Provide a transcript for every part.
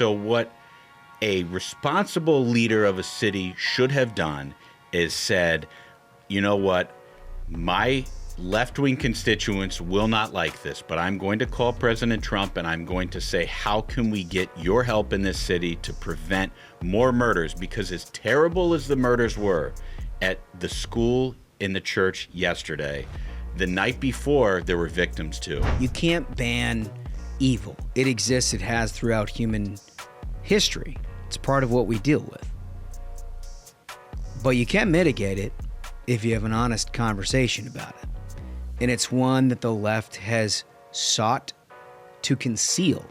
so what a responsible leader of a city should have done is said, you know what, my left-wing constituents will not like this, but I'm going to call President Trump and I'm going to say, how can we get your help in this city to prevent more murders? Because as terrible as the murders were at the school in the church yesterday, the night before there were victims too. You can't ban evil. It exists. It has throughout human history. It's part of what we deal with. But you can mitigate it if you have an honest conversation about it. And it's one that the left has sought to conceal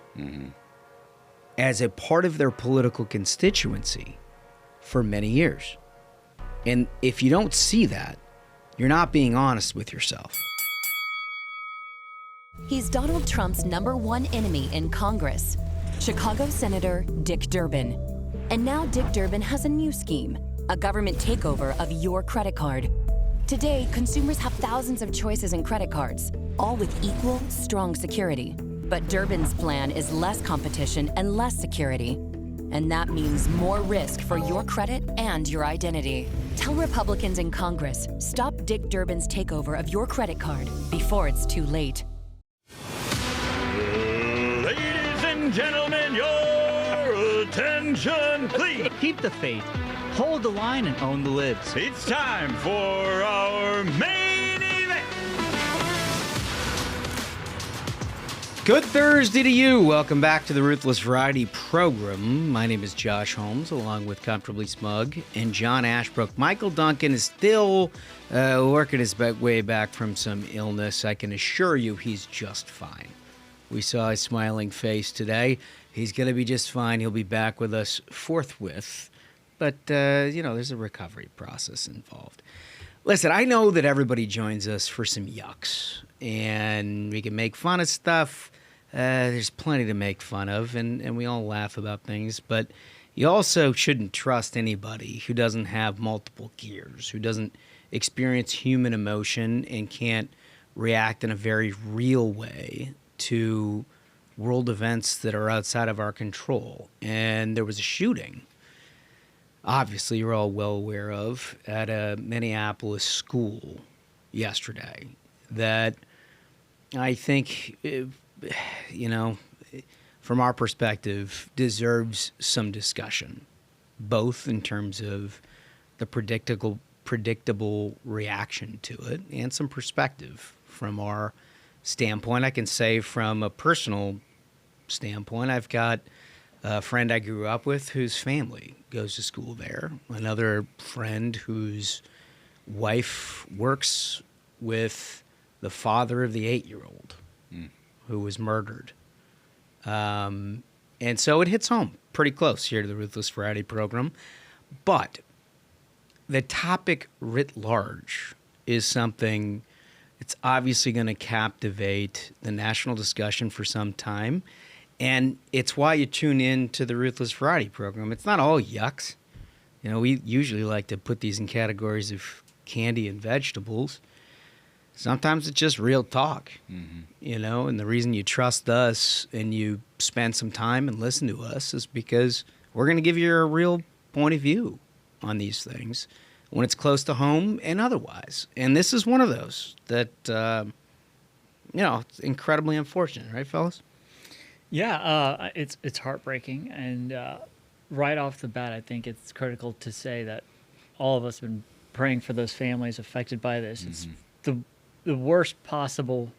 as a part of their political constituency for many years. And if you don't see that, you're not being honest with yourself. He's Donald Trump's #1 enemy in Congress, Chicago Senator Dick Durbin. And now Dick Durbin has a new scheme, a government takeover of your credit card. Today, consumers have thousands of choices in credit cards, all with equal, strong security. But Durbin's plan is less competition and less security. And that means more risk for your credit and your identity. Tell Republicans in Congress, stop Dick Durbin's takeover of your credit card before it's too late. Ladies and gentlemen, your attention, please. Keep the faith, hold the line, and own the libs. It's time for our main event. Good Thursday to you. Welcome back to the Ruthless Variety program. My name is Josh Holmes, along with Comfortably Smug and John Ashbrook. Michael Duncan is still working his way back from some illness. I can assure you he's just fine. We saw his smiling face today. He's going to be just fine. He'll be back with us forthwith. But, there's a recovery process involved. Listen, I know that everybody joins us for some yucks, and we can make fun of stuff. There's plenty to make fun of, and we all laugh about things. But you also shouldn't trust anybody who doesn't have multiple gears, who doesn't experience human emotion and can't react in a very real way to world events that are outside of our control. And there was a shooting, obviously you're all well aware of, at a Minneapolis school yesterday that I think, from our perspective, deserves some discussion, both in terms of the predictable reaction to it and some perspective from our standpoint. I can say from a personal standpoint, I've got a friend I grew up with whose family goes to school there, another friend whose wife works with the father of the 8-year-old who was murdered. And so it hits home pretty close here to the Ruthless Variety program. But the topic writ large is something it's obviously going to captivate the national discussion for some time. And it's why you tune in to the Ruthless Variety program. It's not all yucks. We usually like to put these in categories of candy and vegetables. Sometimes it's just real talk, and the reason you trust us and you spend some time and listen to us is because we're going to give you a real point of view on these things when it's close to home and otherwise. And this is one of those that, it's incredibly unfortunate, right, fellas? Yeah, it's heartbreaking. And right off the bat, I think it's critical to say that all of us have been praying for those families affected by this. It's the worst possible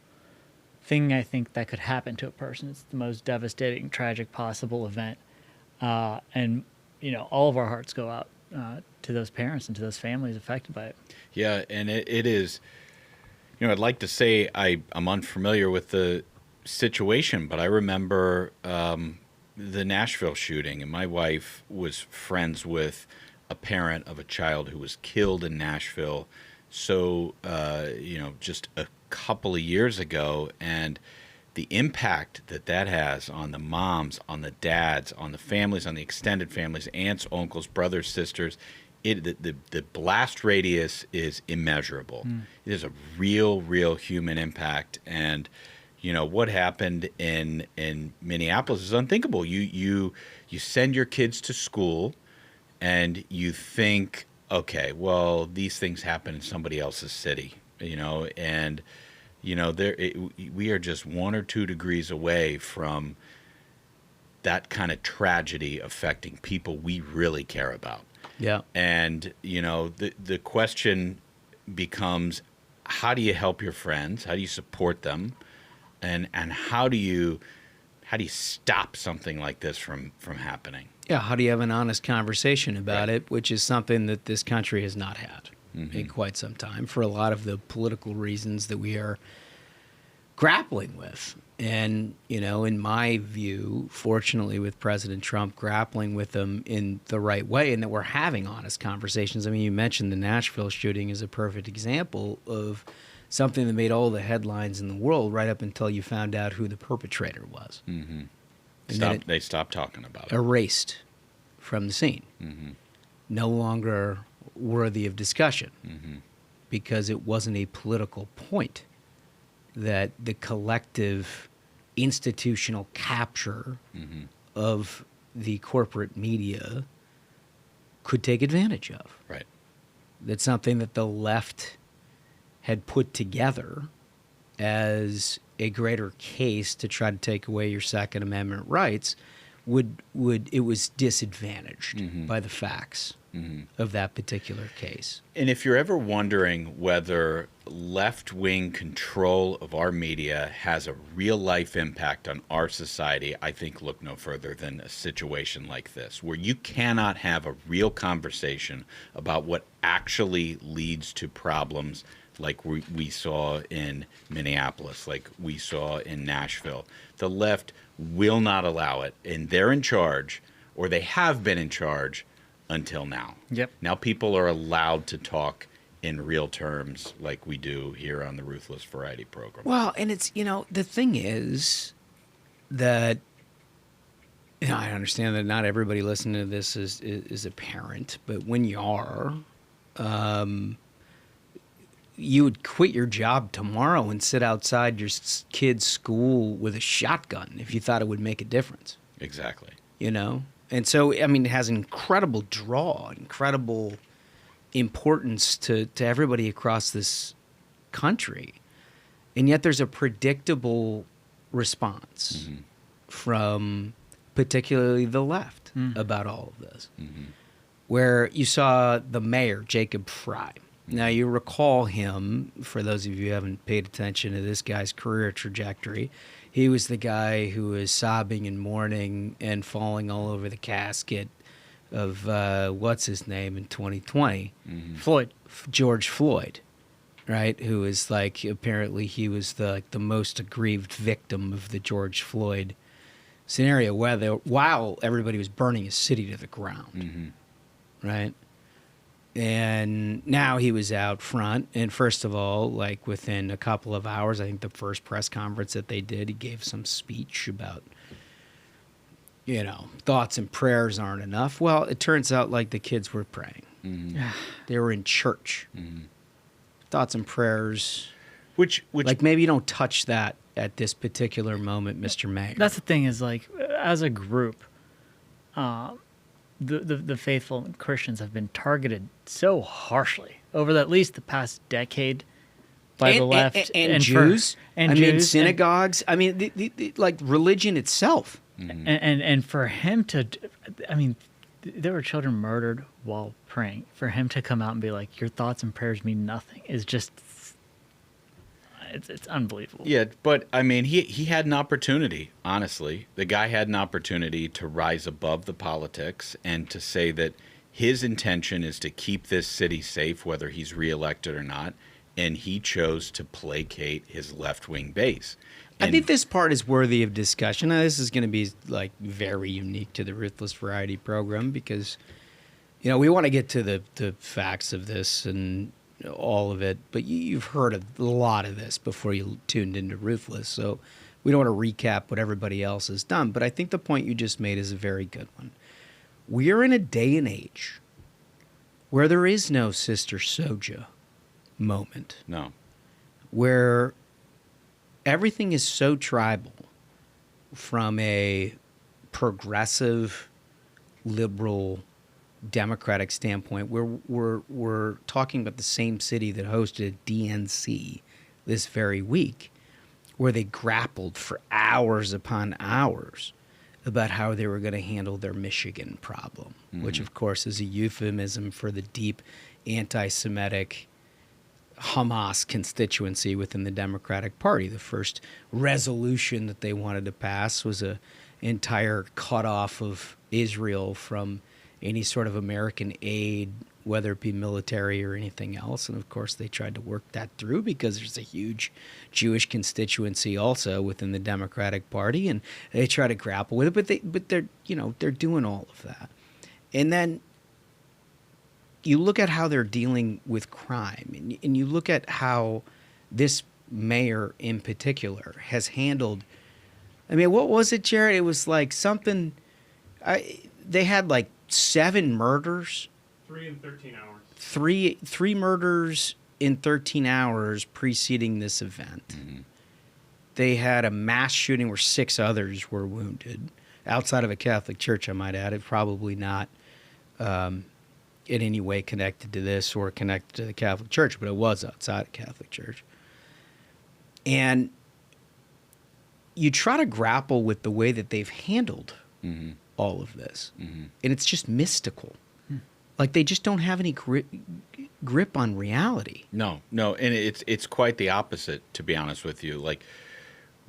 thing I think that could happen to a person. It's the most devastating, tragic possible event. And, all of our hearts go out to those parents and to those families affected by it. Yeah, and it is, I'd like to say I'm unfamiliar with the situation, but I remember the Nashville shooting, and my wife was friends with a parent of a child who was killed in Nashville. So, just a couple of years ago, and the impact that has on the moms, on the dads, on the families, on the extended families, aunts, uncles, brothers, sisters, the blast radius is immeasurable. It is a real human impact. And, You know, what happened in Minneapolis is unthinkable. You send your kids to school and you think, okay, well, these things happen in somebody else's city, you know, and you know, we are just 1 or 2 degrees away from that kind of tragedy affecting people we really care about. Yeah. And, you know, the question becomes, how do you help your friends? How do you support them? And how do you stop something like this from happening? Yeah, how do you have an honest conversation about it, which is something that this country has not had in quite some time for a lot of the political reasons that we are grappling with. And, you know, in my view, fortunately with President Trump, grappling with them in the right way and that we're having honest conversations. I mean, you mentioned the Nashville shooting is a perfect example of something that made all the headlines in the world right up until you found out who the perpetrator was. Mm-hmm. And They stopped talking about it. Erased from the scene. Mm-hmm. No longer worthy of discussion Mm-hmm. because it wasn't a political point that the collective institutional capture Mm-hmm. of the corporate media could take advantage of. Right. That's something that the left had put together as a greater case to try to take away your Second Amendment rights it was disadvantaged by the facts of that particular case. And if you're ever wondering whether left-wing control of our media has a real-life impact on our society, I think look no further than a situation like this, where you cannot have a real conversation about what actually leads to problems like we saw in Minneapolis, like we saw in Nashville. The left will not allow it, and they're in charge, or they have been in charge until now. Yep. Now people are allowed to talk in real terms like we do here on the Ruthless Variety program. Well, and it's, you know, the thing is that, you know, I understand that not everybody listening to this is a parent, but when you are, you would quit your job tomorrow and sit outside your kid's school with a shotgun if you thought it would make a difference. Exactly. You know? And so, I mean, it has an incredible draw, incredible importance to everybody across this country. And yet there's a predictable response from particularly the left about all of this, where you saw the mayor, Jacob Fry. Now, you recall him, for those of you who haven't paid attention to this guy's career trajectory, he was the guy who was sobbing and mourning and falling all over the casket of, what's his name in 2020? Floyd. George Floyd, right? Who is like, apparently he was the most aggrieved victim of the George Floyd scenario, while everybody was burning his city to the ground, right? And now he was out front. And first of all, like within a couple of hours, I think the first press conference that they did, he gave some speech about, you know, thoughts and prayers aren't enough. Well, it turns out like the kids were praying. They were in church. Thoughts and prayers. Which Like maybe you don't touch that at this particular moment, Mr. Mayor. That's the thing is like, as a group, the faithful Christians have been targeted so harshly over at least the past decade by the left and Jews. I mean, Jews, synagogues. I mean, the like religion itself. And for him to, I mean, there were children murdered while praying. For him to come out and be like, "Your thoughts and prayers mean nothing," is just, it's unbelievable. Yeah, but I mean, he had an opportunity, honestly. The guy had an opportunity to rise above the politics and to say that his intention is to keep this city safe, whether he's reelected or not, and he chose to placate his left-wing base. And I think this part is worthy of discussion. Now, this is going to be like very unique to the Ruthless Variety program because, you know, we want to get to the facts of this and all of it, but you've heard a lot of this before you tuned into Ruthless, so we don't want to recap what everybody else has done, but I think the point you just made is a very good one. We are in a day and age where there is no Sister Souljah moment. No. Where everything is so tribal from a progressive, liberal, democratic standpoint. We're talking about the same city that hosted a DNC this very week, where they grappled for hours upon hours about how they were going to handle their Michigan problem, which of course is a euphemism for the deep anti-Semitic Hamas constituency within the Democratic Party. The first resolution that they wanted to pass was an entire cutoff of Israel from any sort of American aid, whether it be military or anything else. And of course, they tried to work that through because there's a huge Jewish constituency also within the Democratic Party, and they try to grapple with it. But they're doing all of that. And then you look at how they're dealing with crime, and you look at how this mayor in particular has handled. I mean, what was it, Jared? It was like something. They had like 7 murders. 3 in 13 hours. Three murders in 13 hours preceding this event. Mm-hmm. They had a mass shooting where 6 others were wounded outside of a Catholic church, I might add. It probably not in any way connected to this or connected to the Catholic Church, but it was outside of Catholic Church. And you try to grapple with the way that they've handled all of this, and it's just mystical. Like they just don't have any grip on reality. No, and it's quite the opposite, to be honest with you. Like,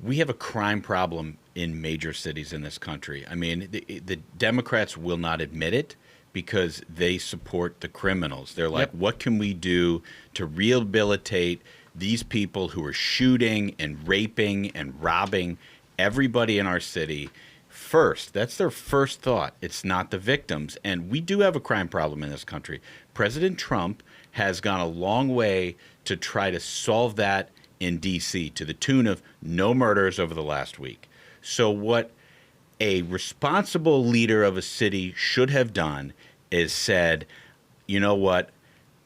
we have a crime problem in major cities in this country. I mean, the Democrats will not admit it because they support the criminals. They're like, what can we do to rehabilitate these people who are shooting and raping and robbing everybody in our city first? That's their first thought. It's not the victims. And we do have a crime problem in this country. President Trump has gone a long way to try to solve that in D.C. to the tune of no murders over the last week. So what a responsible leader of a city should have done is said, you know what,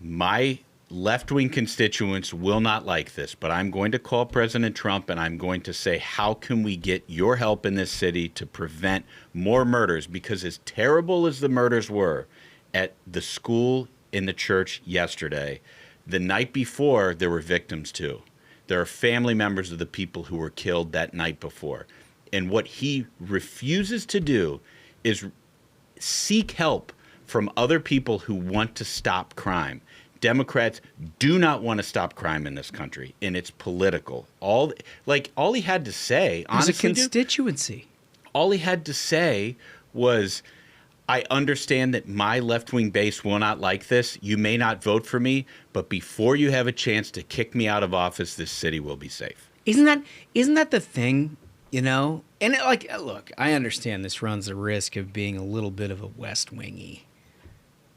my left-wing constituents will not like this, but I'm going to call President Trump and I'm going to say, how can we get your help in this city to prevent more murders? Because as terrible as the murders were at the school, in the church yesterday, the night before there were victims too. There are family members of the people who were killed that night before. And what he refuses to do is seek help from other people who want to stop crime. Democrats do not want to stop crime in this country, and it's political. All he had to say, honestly, it was a constituency. All he had to say was, I understand that my left-wing base will not like this. You may not vote for me, but before you have a chance to kick me out of office, this city will be safe. Isn't that the thing, you know? And look, I understand this runs the risk of being a little bit of a West Wingy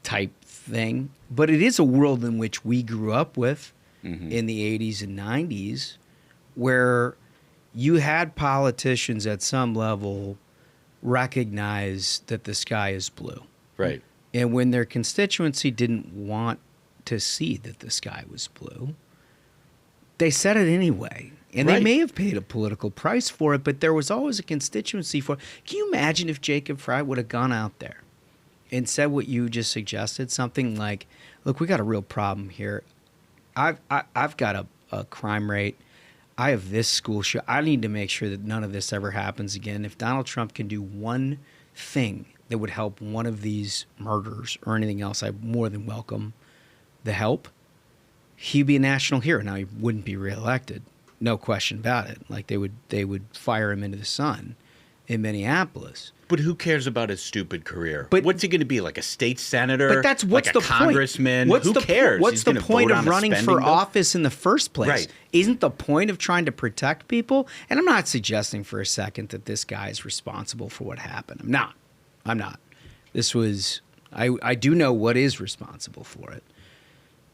type thing, but it is a world in which we grew up with in the 80s and 90s, where you had politicians at some level recognize that the sky is blue. Right. And when their constituency didn't want to see that the sky was blue, they said it anyway. And they may have paid a political price for it, but there was always a constituency for it. Can you imagine if Jacob Fry would have gone out there and said what you just suggested, something like, look, we got a real problem here. I've got a crime rate. I have this school shoot. I need to make sure that none of this ever happens again. If Donald Trump can do one thing that would help one of these murders or anything else, I more than welcome the help. He'd be a national hero. Now, he wouldn't be reelected. No question about it. Like they would fire him into the sun in Minneapolis. But who cares about his stupid career? But what's he going to be, like a state senator? But that's what's like the a congressman? Who cares? What's the point of running for office in the first place? Right. Isn't the point of trying to protect people? And I'm not suggesting for a second that this guy is responsible for what happened. I'm not. This was I do know what is responsible for it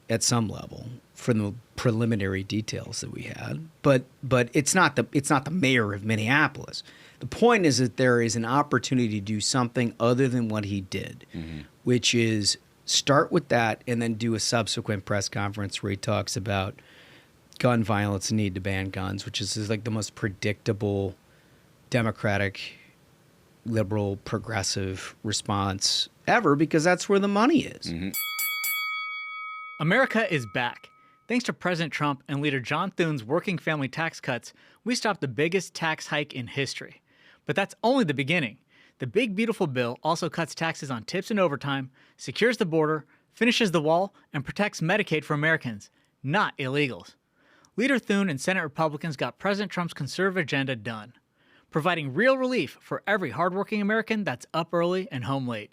at some level from the preliminary details that we had. But it's not the mayor of Minneapolis. The point is that there is an opportunity to do something other than what he did, which is start with that and then do a subsequent press conference where he talks about gun violence and need to ban guns, which is like the most predictable Democratic, liberal, progressive response ever, because that's where the money is. Mm-hmm. America is back. Thanks to President Trump and leader John Thune's working family tax cuts, we stopped the biggest tax hike in history. But that's only the beginning. The big, beautiful bill also cuts taxes on tips and overtime, secures the border, finishes the wall, and protects Medicaid for Americans, not illegals. Leader Thune and Senate Republicans got President Trump's conservative agenda done, providing real relief for every hardworking American that's up early and home late.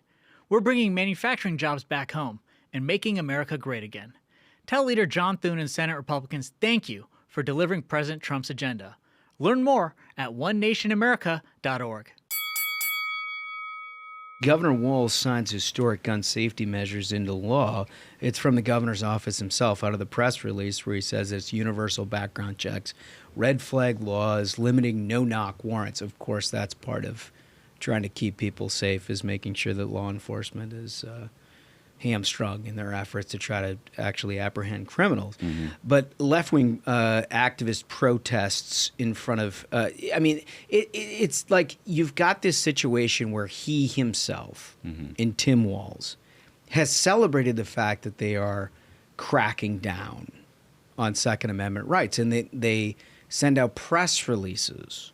We're bringing manufacturing jobs back home and making America great again. Tell Leader John Thune and Senate Republicans thank you for delivering President Trump's agenda. Learn more at onenationamerica.org. Governor Walz signs historic gun safety measures into law. It's from the governor's office himself out of the press release where he says it's universal background checks, red flag laws, limiting no-knock warrants. Of course, that's part of trying to keep people safe, is making sure that law enforcement is hamstrung in their efforts to try to actually apprehend criminals. Mm-hmm. But left-wing activist protests in front of, it's like you've got this situation where he himself, in Tim Walz, has celebrated the fact that they are cracking down on Second Amendment rights. And they send out press releases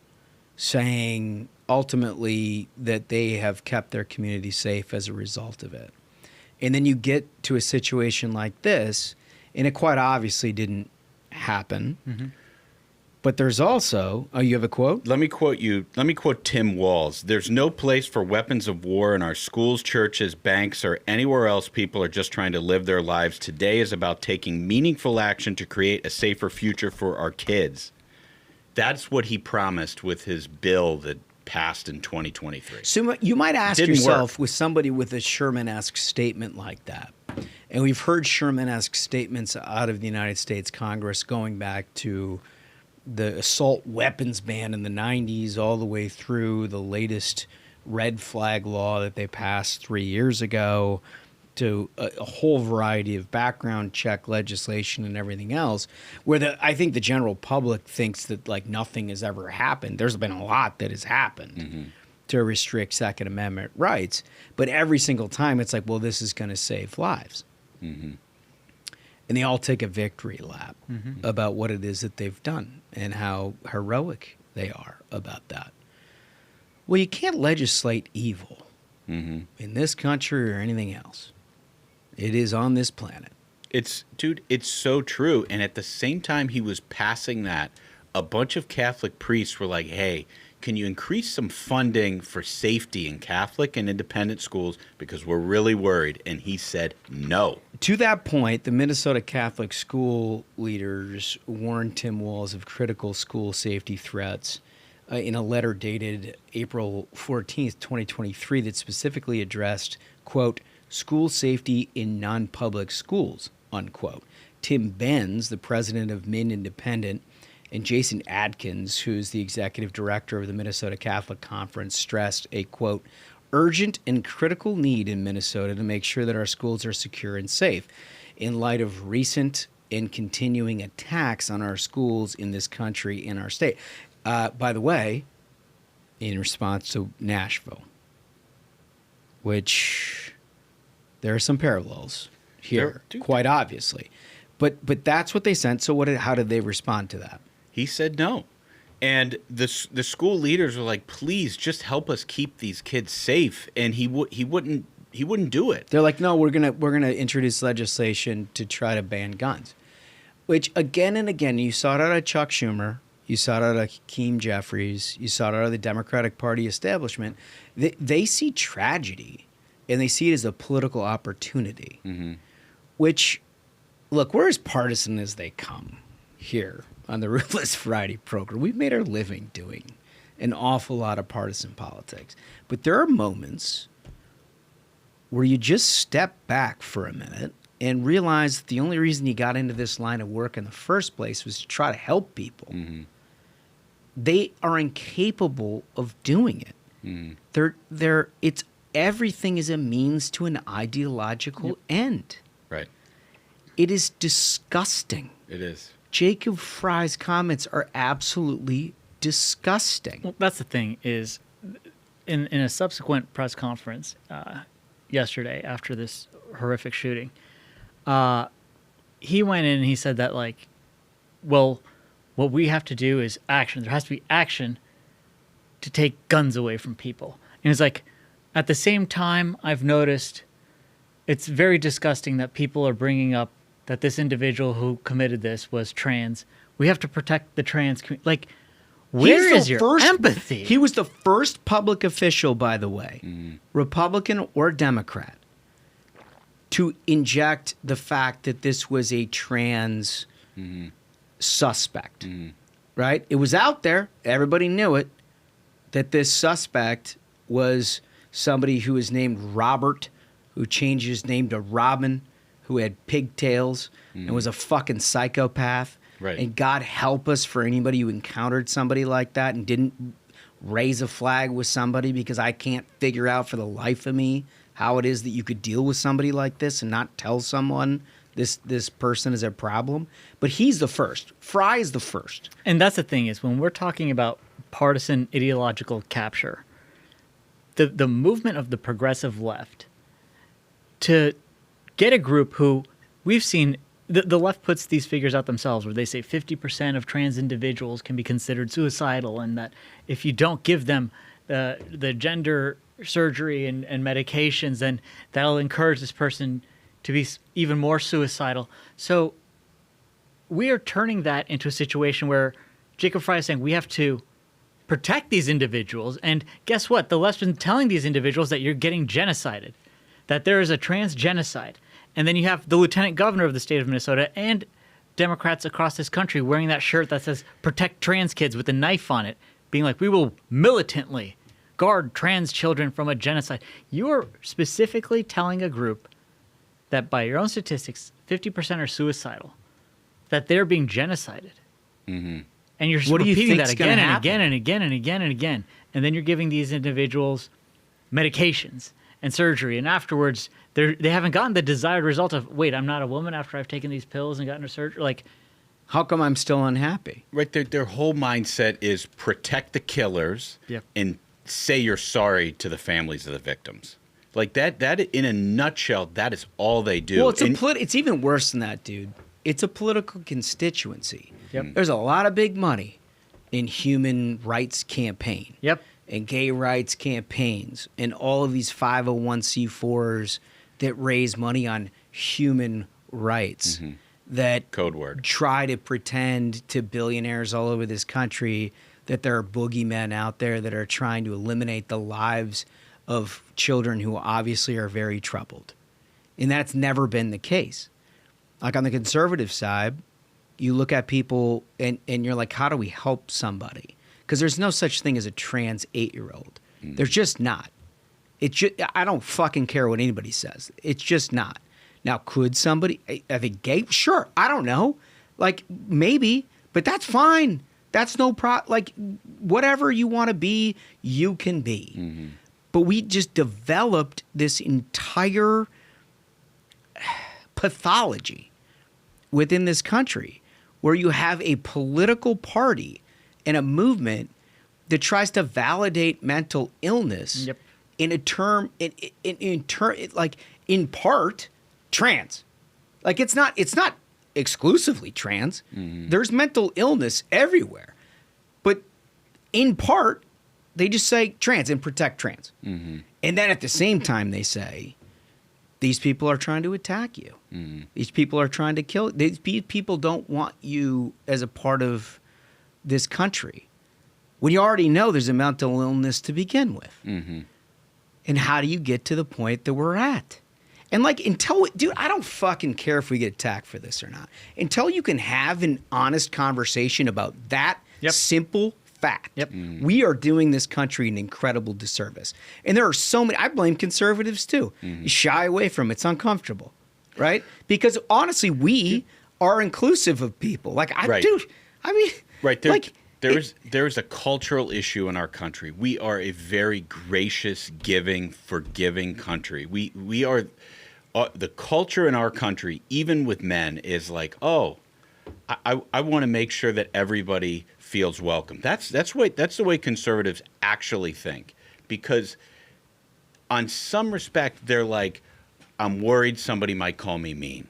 saying ultimately that they have kept their community safe as a result of it. And then you get to a situation like this, and it quite obviously didn't happen. Mm-hmm. But there's also, you have a quote? Let me quote Tim Walz. There's no place for weapons of war in our schools, churches, banks, or anywhere else people are just trying to live their lives. Today is about taking meaningful action to create a safer future for our kids. That's what he promised with his bill that passed in 2023. So you might ask yourself, with somebody with a Sherman-esque statement like that, and we've heard Sherman-esque statements out of the United States Congress going back to the assault weapons ban in the 90s all the way through the latest red flag law that they passed 3 years ago, to a whole variety of background check legislation and everything else, where I think the general public thinks that like nothing has ever happened. There's been a lot that has happened to restrict Second Amendment rights, but every single time it's like, well, this is going to save lives. Mm-hmm. And they all take a victory lap about what it is that they've done and how heroic they are about that. Well, you can't legislate evil in this country or anything else. It is on this planet. It's so true. And at the same time he was passing that, a bunch of Catholic priests were like, hey, can you increase some funding for safety in Catholic and independent schools? Because we're really worried. And he said no. To that point, the Minnesota Catholic school leaders warned Tim Walz of critical school safety threats in a letter dated April 14th, 2023, that specifically addressed, quote, school safety in non-public schools, unquote. Tim Benz, the president of Min Independent, and Jason Adkins, who's the executive director of the Minnesota Catholic Conference, stressed a, quote, urgent and critical need in Minnesota to make sure that our schools are secure and safe in light of recent and continuing attacks on our schools in this country and our state. By the way, in response to Nashville, which there are some parallels here, quite obviously. But that's what they sent. So how did they respond to that? He said no. And the school leaders were like, please just help us keep these kids safe. And he wouldn't do it. They're like, no, we're gonna introduce legislation to try to ban guns. Which again and again, you saw it out of Chuck Schumer, you saw it out of Hakeem Jeffries, you saw it out of the Democratic Party establishment. They see tragedy, and they see it as a political opportunity. Which, look, we're as partisan as they come here on the Ruthless Friday program. We've made our living doing an awful lot of partisan politics. But there are moments where you just step back for a minute and realize that the only reason you got into this line of work in the first place was to try to help people. They are incapable of doing it. It's everything is a means to an ideological end. Right. It is disgusting. It is. Jacob Fry's comments are absolutely disgusting. Well, that's the thing is, in a subsequent press conference yesterday after this horrific shooting, he went in and he said that, like, well, what we have to do is action. There has to be action to take guns away from people. And it's like, at the same time, I've noticed it's very disgusting that people are bringing up that this individual who committed this was trans. We have to protect the trans community. Like, where is your empathy? He was the first public official, by the way, Republican or Democrat, to inject the fact that this was a trans suspect, right? It was out there. Everybody knew it, that this suspect was somebody who was named Robert, who changed his name to Robin, who had pigtails and was a fucking psychopath. Right. And God help us for anybody who encountered somebody like that and didn't raise a flag with somebody, because I can't figure out for the life of me how it is that you could deal with somebody like this and not tell someone this person is a problem. But he's the first. Fry is the first. And that's the thing is, when we're talking about partisan ideological capture, the movement of the progressive left to get a group who we've seen, the left puts these figures out themselves where they say 50% of trans individuals can be considered suicidal, and that if you don't give them the gender surgery and medications, then that'll encourage this person to be even more suicidal. So we are turning that into a situation where Jacob Fry is saying we have to protect these individuals. And guess what? The left's been telling these individuals that you're getting genocided, that there is a trans genocide. And then you have the lieutenant governor of the state of Minnesota and Democrats across this country wearing that shirt that says protect trans kids with a knife on it, being like, we will militantly guard trans children from a genocide. You are specifically telling a group that by your own statistics, 50% are suicidal, that they're being genocided. And you're repeating that again and again and again and again and again. And then you're giving these individuals medications and surgery, and afterwards they haven't gotten the desired result of, wait, I'm not a woman after I've taken these pills and gotten a surgery. Like, how come I'm still unhappy? Right, their whole mindset is protect the killers and say you're sorry to the families of the victims. Like that in a nutshell, that is all they do. Well, it's even worse than that, dude. It's a political constituency. Yep. There's a lot of big money in human rights campaign. Yep. And gay rights campaigns and all of these 501c4s that raise money on human rights that code word try to pretend to billionaires all over this country that there are boogeymen out there that are trying to eliminate the lives of children who obviously are very troubled. And that's never been the case. Like on the conservative side, you look at people and you're like, how do we help somebody? Because there's no such thing as a trans 8-year-old. There's just not. I don't fucking care what anybody says. It's just not. Now, could somebody, are they gay? Sure. I don't know. Like, maybe, but that's fine. That's no problem. Like, whatever you want to be, you can be. But we just developed this entire pathology within this country where you have a political party and a movement that tries to validate mental illness in a term, like in part, trans. Like it's not exclusively trans. There's mental illness everywhere, but in part, they just say trans and protect trans. And then at the same time, they say these people are trying to attack you. These people are trying to kill. These people don't want you as a part of this country when you already know there's a mental illness to begin with. And how do you get to the point that we're at? And like, dude, I don't fucking care if we get attacked for this or not. Until you can have an honest conversation about that simple fact, we are doing this country an incredible disservice. And there are so many, I blame conservatives too. You shy away from it. It's uncomfortable, right? Because honestly, we are inclusive of people. Like, dude, I mean, right. There is a cultural issue in our country. We are a very gracious, giving, forgiving country. We are the culture in our country, even with men, is like, oh, I want to make sure that everybody feels welcome. That's the way conservatives actually think, because on some respect they're like, I'm worried somebody might call me mean.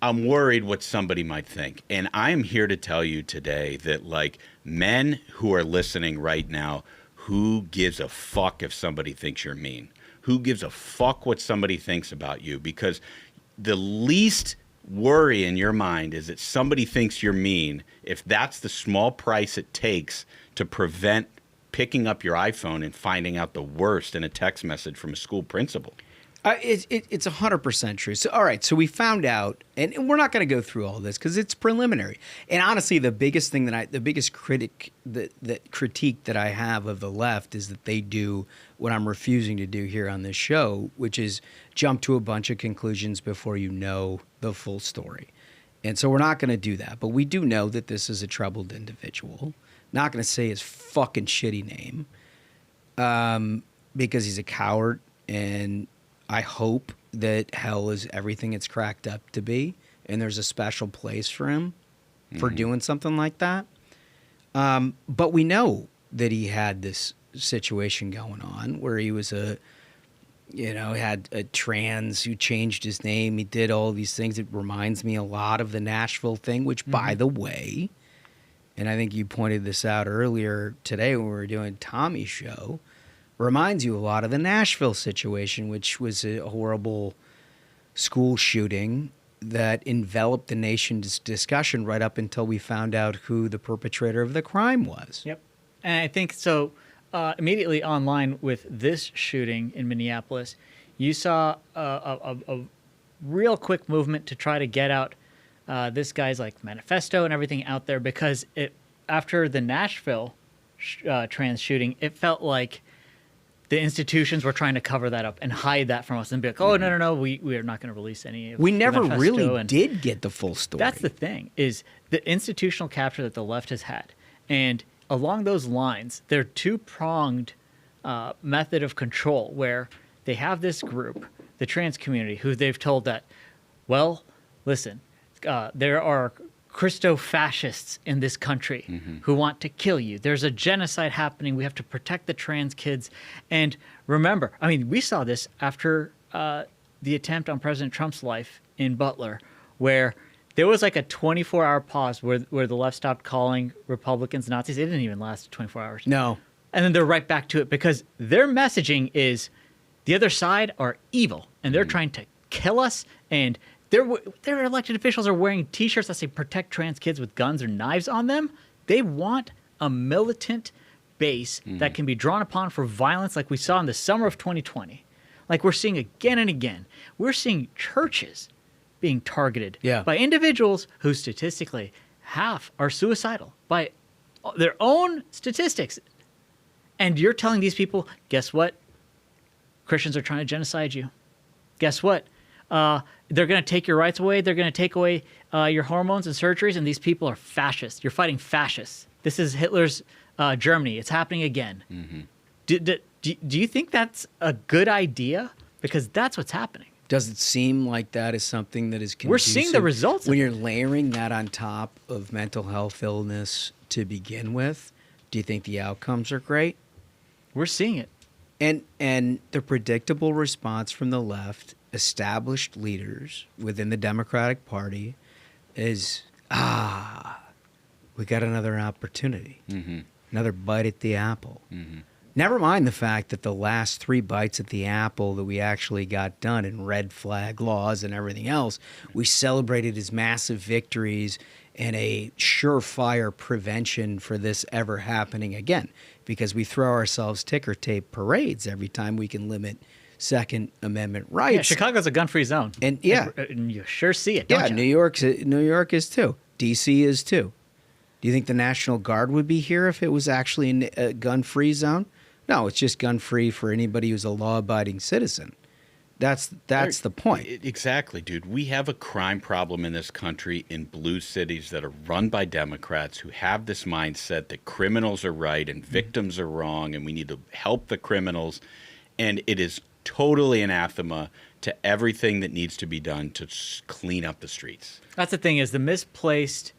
I'm worried what somebody might think. And I'm here to tell you today that, like, men who are listening right now, who gives a fuck if somebody thinks you're mean? Who gives a fuck what somebody thinks about you? Because the least worry in your mind is that somebody thinks you're mean, if that's the small price it takes to prevent picking up your iPhone and finding out the worst in a text message from a school principal. It's 100% true. So, all right. So we found out, and we're not going to go through all this because it's preliminary. And honestly, the biggest critique that I have of the left is that they do what I'm refusing to do here on this show, which is jump to a bunch of conclusions before you know the full story. And so we're not going to do that. But we do know that this is a troubled individual. Not going to say his fucking shitty name because he's a coward, and I hope that hell is everything it's cracked up to be, and there's a special place for him for doing something like that. But we know that he had this situation going on where he was had a trans who changed his name. He did all these things. It reminds me a lot of the Nashville thing, which, by the way, and I think you pointed this out earlier today when we were doing Tommy's show, reminds you a lot of the Nashville situation, which was a horrible school shooting that enveloped the nation's discussion right up until we found out who the perpetrator of the crime was. Yep. And I think so immediately online with this shooting in Minneapolis, you saw a real quick movement to try to get out this guy's like manifesto and everything out there, because after the Nashville trans shooting, it felt like the institutions were trying to cover that up and hide that from us and be like, oh, no, we are not going to release any of We never manifesto. really did get the full story. That's the thing, is the institutional capture that the left has had. And along those lines, they're two-pronged method of control where they have this group, the trans community, who they've told that, well, listen, there are Christo-fascists in this country who want to kill you. There's a genocide happening. We have to protect the trans kids. And remember, I mean, we saw this after the attempt on President Trump's life in Butler, where there was like a 24-hour pause where the left stopped calling Republicans Nazis. It didn't even last 24 hours. No. And then they're right back to it because their messaging is the other side are evil and they're trying to kill us, and their elected officials are wearing T-shirts that say protect trans kids with guns or knives on them. They want a militant base that can be drawn upon for violence like we saw in the summer of 2020. Like we're seeing again and again. We're seeing churches being targeted by individuals who statistically half are suicidal by their own statistics. And you're telling these people, guess what? Christians are trying to genocide you. Guess what? They're going to take your rights away. They're going to take away your hormones and surgeries, and these people are fascists. You're fighting fascists. This is Hitler's Germany. It's happening again. Do you think that's a good idea? Because that's what's happening. Does it seem like that is something that is conducive? We're seeing the results. When you're layering that on top of mental health illness to begin with, do you think the outcomes are great? We're seeing it. And the predictable response from the left, established leaders within the Democratic Party, is, we got another opportunity, another bite at the apple. Never mind the fact that the last 3 bites at the apple that we actually got done in red flag laws and everything else, we celebrated as massive victories and a surefire prevention for this ever happening again, because we throw ourselves ticker tape parades every time we can limit Second Amendment rights. Yeah, Chicago's a gun-free zone. And and you sure see it, don't you? New York is too. D.C. is too. Do you think the National Guard would be here if it was actually a gun-free zone? No, it's just gun-free for anybody who's a law-abiding citizen. That's the point. Exactly, dude. We have a crime problem in this country in blue cities that are run by Democrats who have this mindset that criminals are right and victims are wrong, and we need to help the criminals. And it is totally anathema to everything that needs to be done to clean up the streets. That's the thing, is the misplaced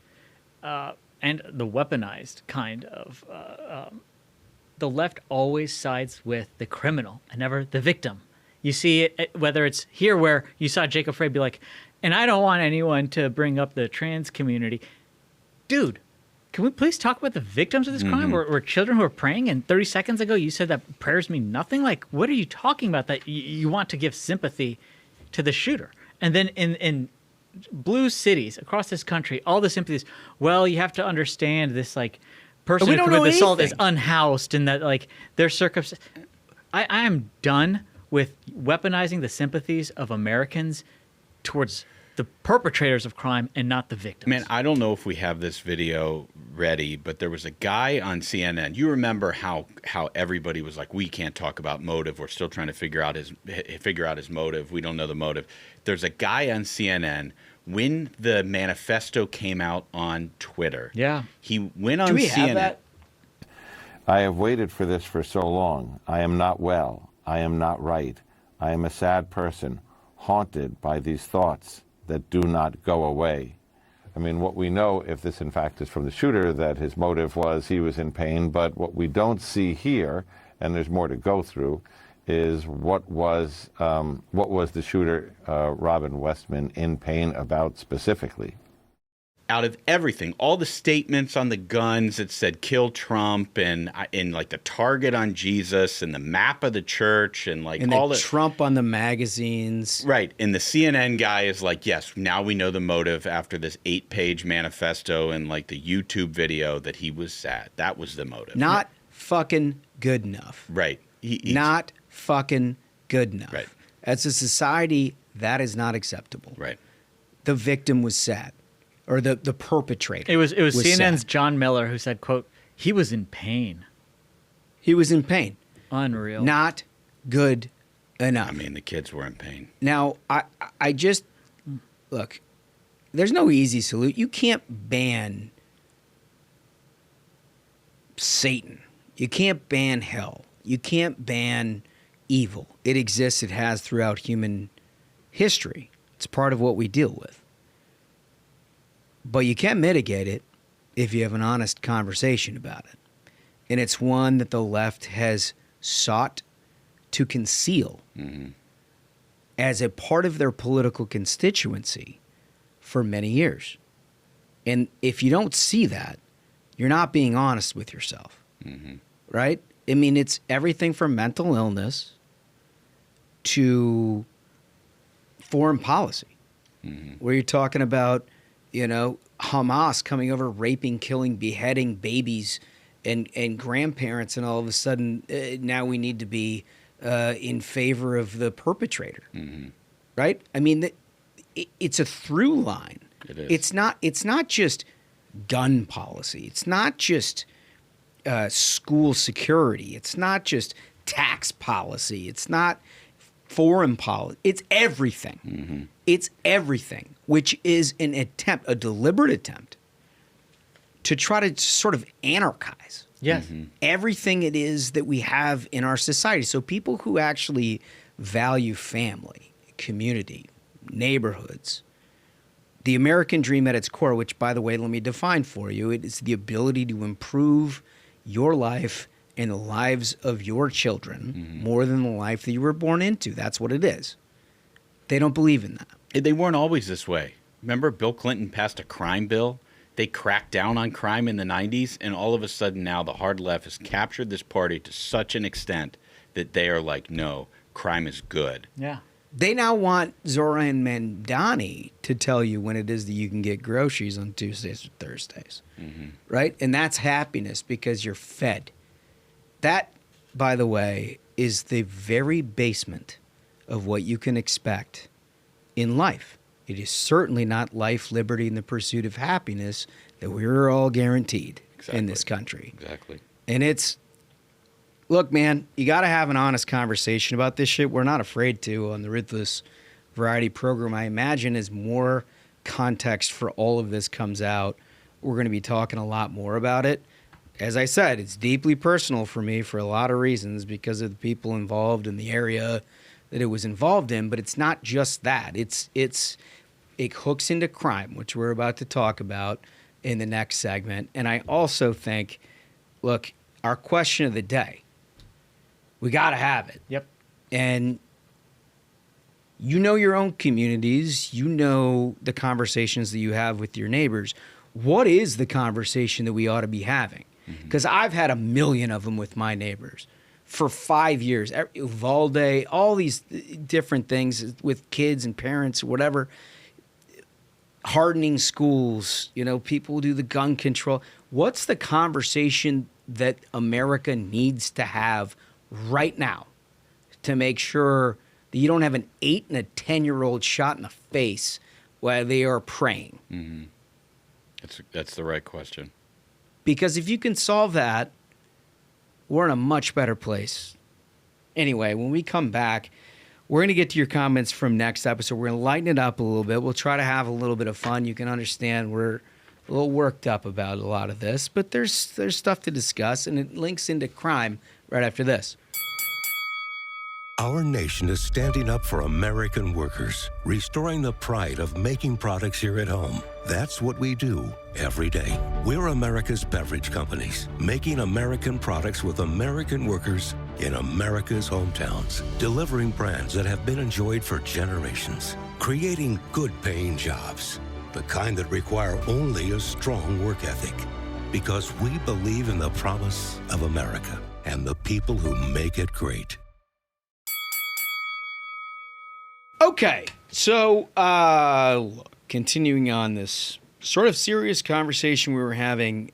and the weaponized kind of the left always sides with the criminal and never the victim. You see it, whether it's here where you saw Jacob Frey be like, and I don't want anyone to bring up the trans community. Dude, can we please talk about the victims of this crime? Were children who were praying, and 30 seconds ago you said that prayers mean nothing? Like, what are you talking about that you want to give sympathy to the shooter? And then in blue cities across this country, all the sympathies, well, you have to understand this, like, person who committed the assault is unhoused and that, like, their circumstances. I am done with weaponizing the sympathies of Americans towards the perpetrators of crime and not the victims. Man, I don't know if we have this video ready, but there was a guy on CNN. You remember how everybody was like, we can't talk about motive. We're still trying to figure out his motive. We don't know the motive. There's a guy on CNN when the manifesto came out on Twitter. Yeah. He went on CNN. Do we have that? I have waited for this for so long. I am not well. I am not right. I am a sad person, haunted by these thoughts that do not go away. I mean, what we know, if this in fact is from the shooter, that his motive was he was in pain, but what we don't see here, and there's more to go through, is what was the shooter, Robin Westman, in pain about specifically? Out of everything, all the statements on the guns that said kill Trump and like the target on Jesus and the map of the church and like And all the the Trump on the magazines. right. And the CNN guy is like, yes, now we know the motive after this 8-page manifesto and like the YouTube video that he was sad. That was the motive. Not fucking good enough. right. He's Not fucking good enough. Right. As a society, that is not acceptable. right. The victim was sad. Or the perpetrator. It was CNN's sad. John Miller who said, quote, he was in pain. He was in pain. Unreal. Not good enough. I mean, the kids were in pain. Now, I just look. There's no easy solution. You can't ban Satan. You can't ban hell. You can't ban evil. It exists. It has throughout human history. It's part of what we deal with. But you can mitigate it if you have an honest conversation about it. And it's one that the left has sought to conceal as a part of their political constituency for many years. And if you don't see that, you're not being honest with yourself, right? I mean, it's everything from mental illness to foreign policy, where you're talking about, you know, Hamas coming over, raping, killing, beheading babies and grandparents, and all of a sudden now we need to be in favor of the perpetrator, right? I mean, it's a through line. It is. It's not just gun policy. It's not just school security. It's not just tax policy. It's not foreign policy. It's everything. It's everything, which is an attempt, a deliberate attempt, to try to sort of anarchize Yes. everything it is that we have in our society. So people who actually value family, community, neighborhoods, the American dream at its core, which, by the way, let me define for you, it is the ability to improve your life and the lives of your children more than the life that you were born into. That's what it is. They don't believe in that. They weren't always this way. Remember Bill Clinton passed a crime bill? They cracked down on crime in the 90s, and all of a sudden now the hard left has captured this party to such an extent that they are like, no, crime is good. Yeah. They now want Zoran Mandani to tell you when it is that you can get groceries on Tuesdays or Thursdays, right? And that's happiness because you're fed. That, by the way, is the very basement of what you can expect in life. It is certainly not life, liberty, and the pursuit of happiness that we're all guaranteed in this country. Exactly. And it's, look, man, you got to have an honest conversation about this shit. We're not afraid to on the Ruthless Variety program. I imagine as more context for all of this comes out, we're going to be talking a lot more about it. As I said, it's deeply personal for me for a lot of reasons because of the people involved in the area that it was involved in. But it's not just that. It hooks into crime, which we're about to talk about. in the next segment. And I also think, look, our question of the day, we got to have it. Yep. And you know your own communities, you know the conversations that you have with your neighbors. What is the conversation that we ought to be having? Because I've had a million of them with my neighbors for 5 years. Uvalde, all these different things with kids and parents, whatever. Hardening schools, you know, people do the gun control. What's the conversation that America needs to have right now to make sure that you don't have an 8 and a 10-year-old shot in the face while they are praying? That's the right question. Because if you can solve that, we're in a much better place. Anyway, when we come back, we're going to get to your comments from next episode. We're going to lighten it up a little bit. We'll try to have a little bit of fun. You can understand we're a little worked up about a lot of this, but there's stuff to discuss, and it links into crime right after this. Our nation is standing up for American workers, restoring the pride of making products here at home. That's what we do every day. We're America's beverage companies, making American products with American workers in America's hometowns, delivering brands that have been enjoyed for generations, creating good-paying jobs, the kind that require only a strong work ethic. Because we believe in the promise of America and the people who make it great. Okay, so continuing on this sort of serious conversation we were having,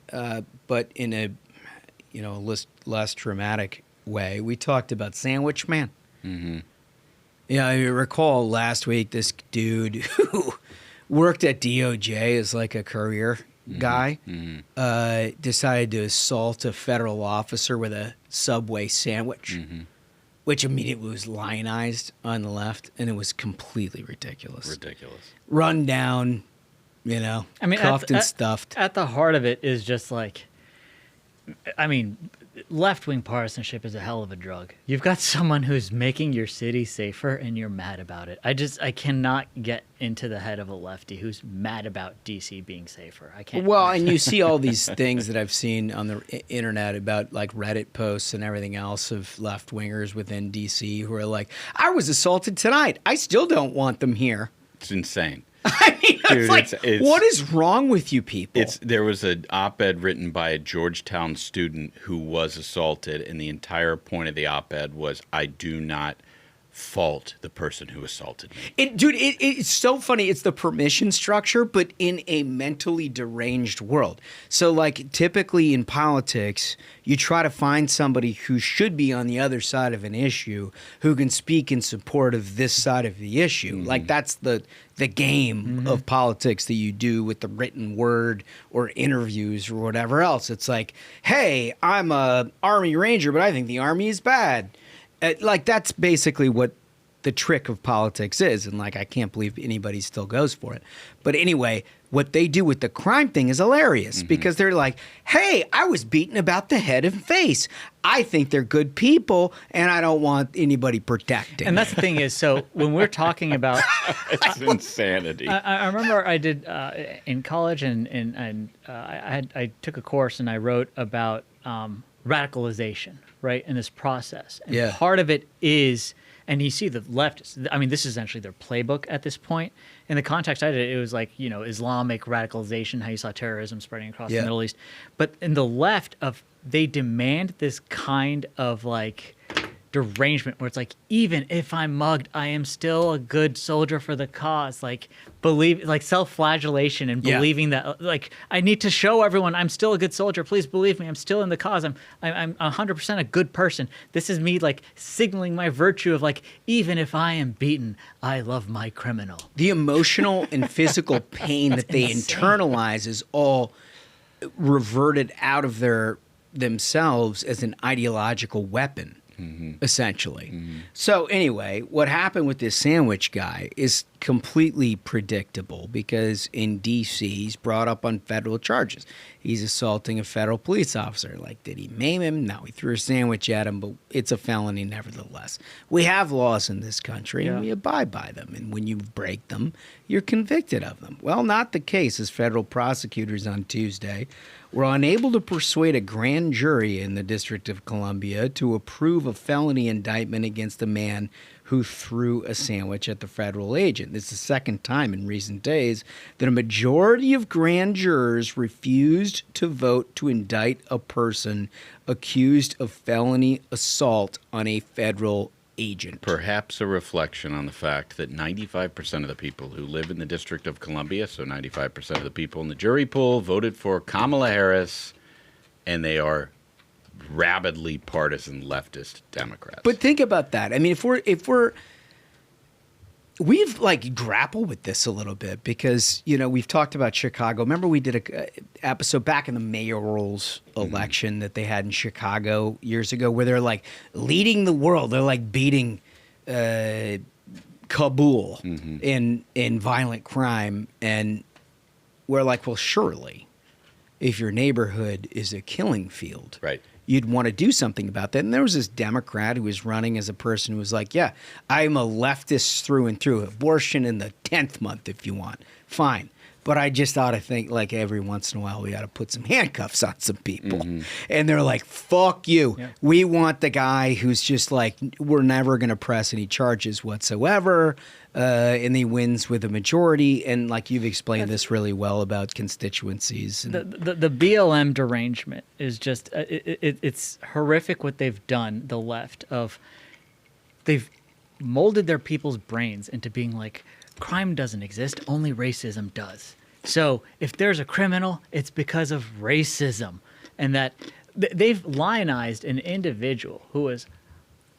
but in a less dramatic way, we talked about Sandwich Man. Yeah, I recall last week this dude who worked at DOJ as like a courier guy decided to assault a federal officer with a Subway sandwich. Which immediately was lionized on the left, and it was completely ridiculous. Run down, you know, cuffed and stuffed. At the heart of it is just like, I mean, left-wing partisanship is a hell of a drug. You've got someone who's making your city safer, and you're mad about it. I cannot get into the head of a lefty who's mad about DC being safer. I can't. Well, and you see all these things that I've seen on the internet about like Reddit posts and everything else of left-wingers within DC who are like, I was assaulted tonight. I still don't want them here. It's insane. I mean, Dude, it's like, it's what is wrong with you people? There was an op-ed written by a Georgetown student who was assaulted, and the entire point of the op-ed was, I do not fault the person who assaulted me. It's so funny. It's the permission structure, but in a mentally deranged world. So, like, typically in politics, you try to find somebody who should be on the other side of an issue, who can speak in support of this side of the issue. Like, that's the game of politics that you do with the written word or interviews or whatever else. It's like, hey, I'm a Army Ranger, but I think the Army is bad. Like, that's basically what the trick of politics is. And, like, I can't believe anybody still goes for it. But anyway, what they do with the crime thing is hilarious because they're like, hey, I was beaten about the head and face. I think they're good people, and I don't want anybody protecting. And that's the thing is, so when we're talking about... It's insanity. I remember I did in college, and I took a course, and I wrote about radicalization, right, in this process. And part of it is, and you see the leftists, I mean, this is essentially their playbook at this point. In the context I did, it was like, you know, Islamic radicalization, how you saw terrorism spreading across the Middle East. But in the left, they demand this kind of like derangement where it's like, even if I'm mugged, I am still a good soldier for the cause. Like self-flagellation and believing that, like, I need to show everyone I'm still a good soldier. Please believe me, I'm still in the cause. I'm 100% a good person. This is me like signaling my virtue of like, even if I am beaten, I love my criminal. The emotional and physical pain that they internalize is all reverted out of themselves as an ideological weapon. Essentially. So anyway, what happened with this sandwich guy is completely predictable because in D.C. he's brought up on federal charges. He's assaulting a federal police officer. Like, did he maim him? No, he threw a sandwich at him, but it's a felony nevertheless. We have laws in this country, and we abide by them. And when you break them, you're convicted of them. Well, not the case, as federal prosecutors on Tuesday were unable to persuade a grand jury in the District of Columbia to approve a felony indictment against a man who threw a sandwich at the federal agent. This is the second time in recent days that a majority of grand jurors refused to vote to indict a person accused of felony assault on a federal agent. Perhaps a reflection on the fact that 95% of the people who live in the District of Columbia, so 95% of the people in the jury pool, voted for Kamala Harris, and they are rabidly partisan leftist Democrats. But think about that. I mean, we've like grappled with this a little bit because, you know, we've talked about Chicago. Remember we did a episode back in the mayoral's election that they had in Chicago years ago where they're like leading the world. They're like beating Kabul in violent crime. And we're like, well, surely if your neighborhood is a killing field, right, you'd want to do something about that. And there was this Democrat who was running as a person who was like, yeah, I'm a leftist through and through. Abortion in the 10th month if you want. Fine. But I just ought to think, like, every once in a while we ought to put some handcuffs on some people. And they're like, fuck you. Yeah. We want the guy who's just like, we're never going to press any charges whatsoever. And he wins with a majority. And like you've explained this really well about constituencies. And the BLM derangement is just, it's horrific what they've done, the left, of they've molded their people's brains into being like, crime doesn't exist, only racism does. So if there's a criminal, it's because of racism. And that they've lionized an individual who is,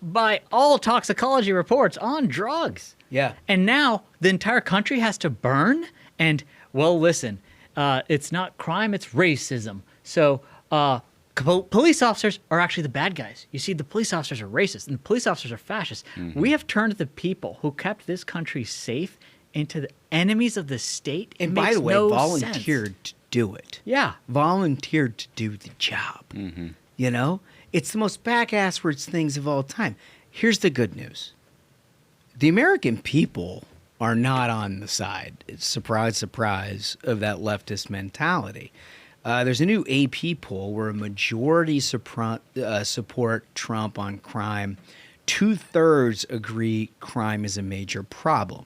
by all toxicology reports, on drugs. Yeah. And now the entire country has to burn? And, well, listen, it's not crime, it's racism. So police officers are actually the bad guys. You see, the police officers are racist and the police officers are fascist. We have turned the people who kept this country safe into the enemies of the state. And by the way, volunteered to do it. Yeah. Volunteered to do the job. You know? It's the most back-asswards things of all time. Here's the good news. The American people are not on the side, surprise, surprise, of that leftist mentality. There's a new AP poll where a majority support Trump on crime. 2/3 agree crime is a major problem.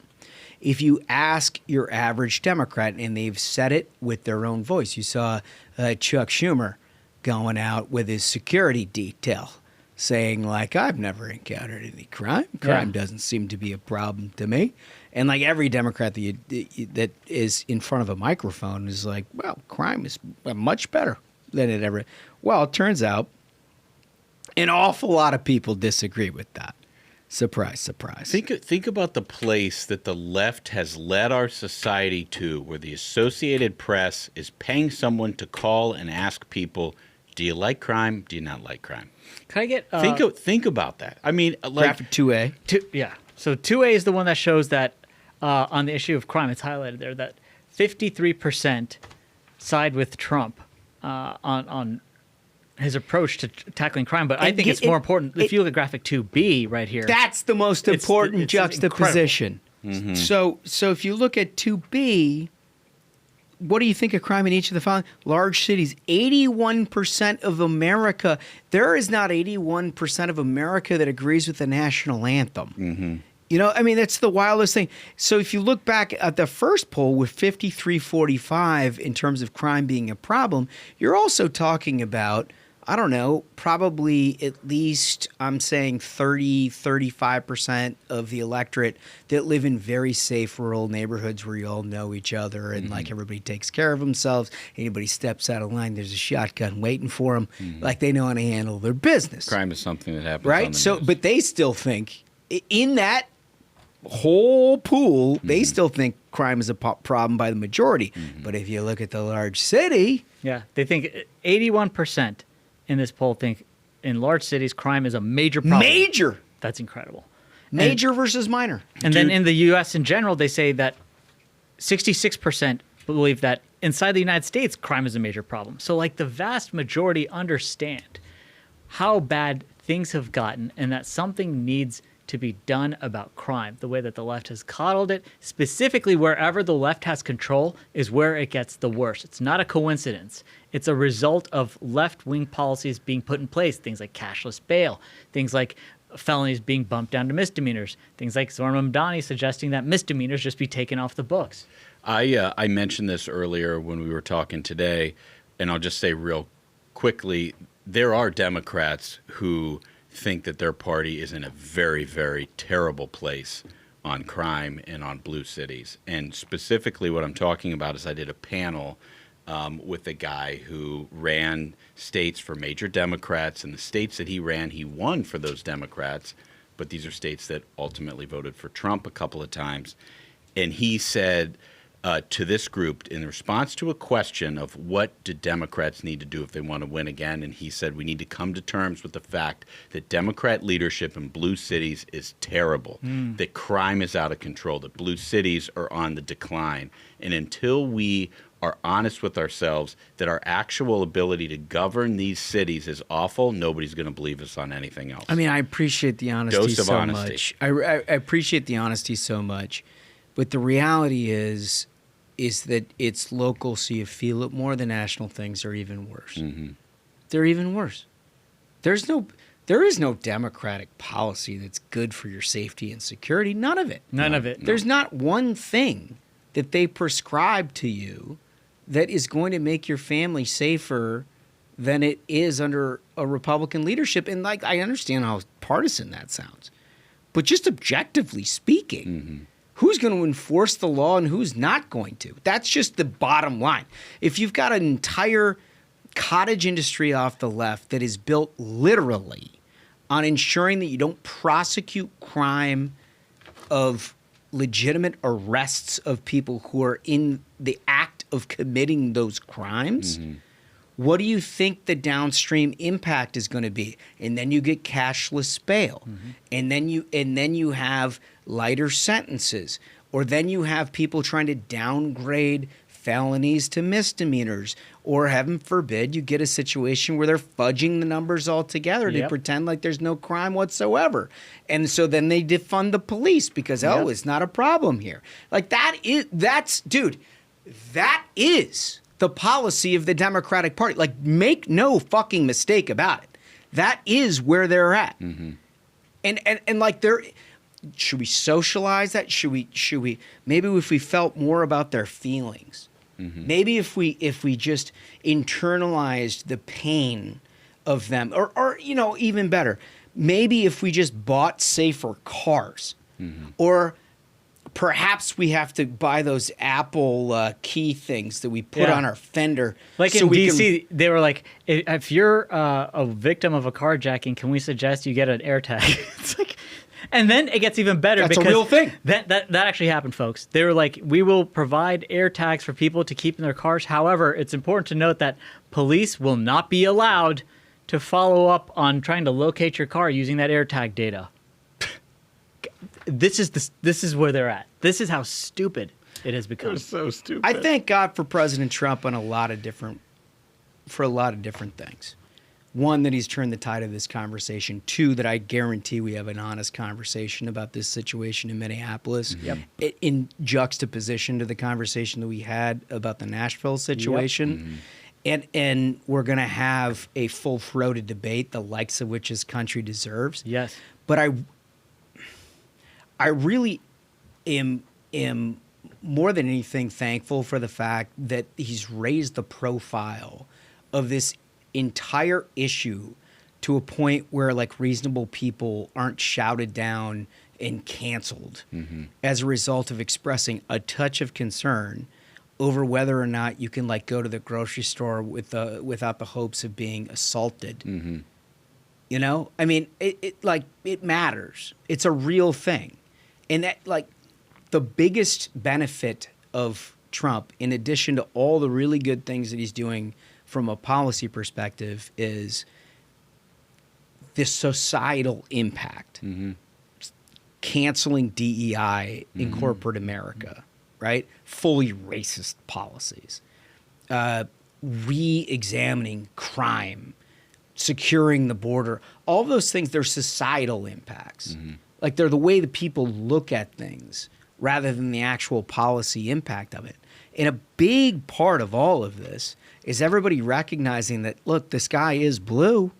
If you ask your average Democrat, and they've said it with their own voice, you saw Chuck Schumer going out with his security detail saying, like, I've never encountered any crime. Crime doesn't seem to be a problem to me. And like every Democrat that is in front of a microphone is like, well, crime is much better than it ever. Well, it turns out an awful lot of people disagree with that. Surprise, surprise. Think about the place that the left has led our society to, where the Associated Press is paying someone to call and ask people, do you like crime? Do you not like crime? Can I get... Think about that. I mean, like... Graphic 2A. Yeah. So 2A is the one that shows that on the issue of crime, it's highlighted there, that 53% side with Trump on his approach to tackling crime. But I think it's more important. If you look at graphic 2B right here. That's the most important juxtaposition. So if you look at 2B, what do you think of crime in each of the following? Large cities, 81% of America. There is not 81% of America that agrees with the national anthem. You know, I mean, that's the wildest thing. So if you look back at the first poll with 53-45 in terms of crime being a problem, you're also talking about, I don't know, probably at least, I'm saying 30-35% of the electorate that live in very safe rural neighborhoods where you all know each other and like everybody takes care of themselves. Anybody steps out of line, there's a shotgun waiting for them. Like they know how to handle their business. Crime is something that happens right? on the So, news. but they still think in that whole pool, they still think crime is a problem by the majority. But if you look at the large city... Yeah, they think 81% in this poll think in large cities crime is a major problem. Major! That's incredible. Major versus minor. And then in the U.S. in general, they say that 66% believe that inside the United States, crime is a major problem. So, like, the vast majority understand how bad things have gotten and that something needs to be done about crime. The way that the left has coddled it, specifically wherever the left has control, is where it gets the worst. It's not a coincidence. It's a result of left-wing policies being put in place, things like cashless bail, things like felonies being bumped down to misdemeanors, things like Zorman Mamdani suggesting that misdemeanors just be taken off the books. I mentioned this earlier when we were talking today, and I'll just say real quickly, there are Democrats who think that their party is in a very, very terrible place on crime and on blue cities. And specifically what I'm talking about is I did a panel with a guy who ran states for major Democrats, and the states that he ran, he won for those Democrats, but these are states that ultimately voted for Trump a couple of times. And he said to this group, in response to a question of what do Democrats need to do if they want to win again, and he said we need to come to terms with the fact that Democrat leadership in blue cities is terrible, that crime is out of control, that blue cities are on the decline. And until we are honest with ourselves that our actual ability to govern these cities is awful, nobody's going to believe us on anything else. I mean, I appreciate the honesty Dose of so honesty. much. I appreciate the honesty so much. But the reality is that it's local, so you feel it more. The national things are even worse. Mm-hmm. They're even worse. There is no democratic policy that's good for your safety and security. None of it. None of it. There's not one thing that they prescribe to you that is going to make your family safer than it is under a Republican leadership. And, like, I understand how partisan that sounds. But just objectively speaking, who's going to enforce the law and who's not going to? That's just the bottom line. If you've got an entire cottage industry off the left that is built literally on ensuring that you don't prosecute crime of legitimate arrests of people who are in the act of committing those crimes, what do you think the downstream impact is going to be? And then you get cashless bail, and then you have lighter sentences, or then you have people trying to downgrade felonies to misdemeanors, or heaven forbid you get a situation where they're fudging the numbers altogether to pretend like there's no crime whatsoever. And so then they defund the police because, it's not a problem here. Like that is the policy of the Democratic Party. Like, make no fucking mistake about it. That is where they're at. And like should we socialize that? Should we maybe if we felt more about their feelings, maybe if we just internalized the pain of them, or even better, maybe if we just bought safer cars, or perhaps we have to buy those Apple key things that we put on our fender. Like in D.C., they were like, if you're a victim of a carjacking, can we suggest you get an AirTag? It's like, and then it gets even better. That's because a real thing. That actually happened, folks. They were like, we will provide AirTags for people to keep in their cars. However, it's important to note that police will not be allowed to follow up on trying to locate your car using that AirTag data. This is where they're at. This is how stupid it has become. They're so stupid. I thank God for President Trump on a lot of different things. One, that he's turned the tide of this conversation. Two, that I guarantee we have an honest conversation about this situation in Minneapolis, in juxtaposition to the conversation that we had about the Nashville situation. And we're going to have a full-throated debate, the likes of which this country deserves. Yes. But I really am more than anything thankful for the fact that he's raised the profile of this entire issue to a point where, like, reasonable people aren't shouted down and canceled as a result of expressing a touch of concern over whether or not you can, like, go to the grocery store without the hopes of being assaulted. You know, I mean, it matters. It's a real thing. And that, like, the biggest benefit of Trump, in addition to all the really good things that he's doing from a policy perspective, is this societal impact. canceling DEI in corporate America, right? Fully racist policies, re-examining crime, securing the border, all of those things, they're societal impacts. Like they're the way the people look at things rather than the actual policy impact of it. And a big part of all of this is everybody recognizing that, look, the sky is blue.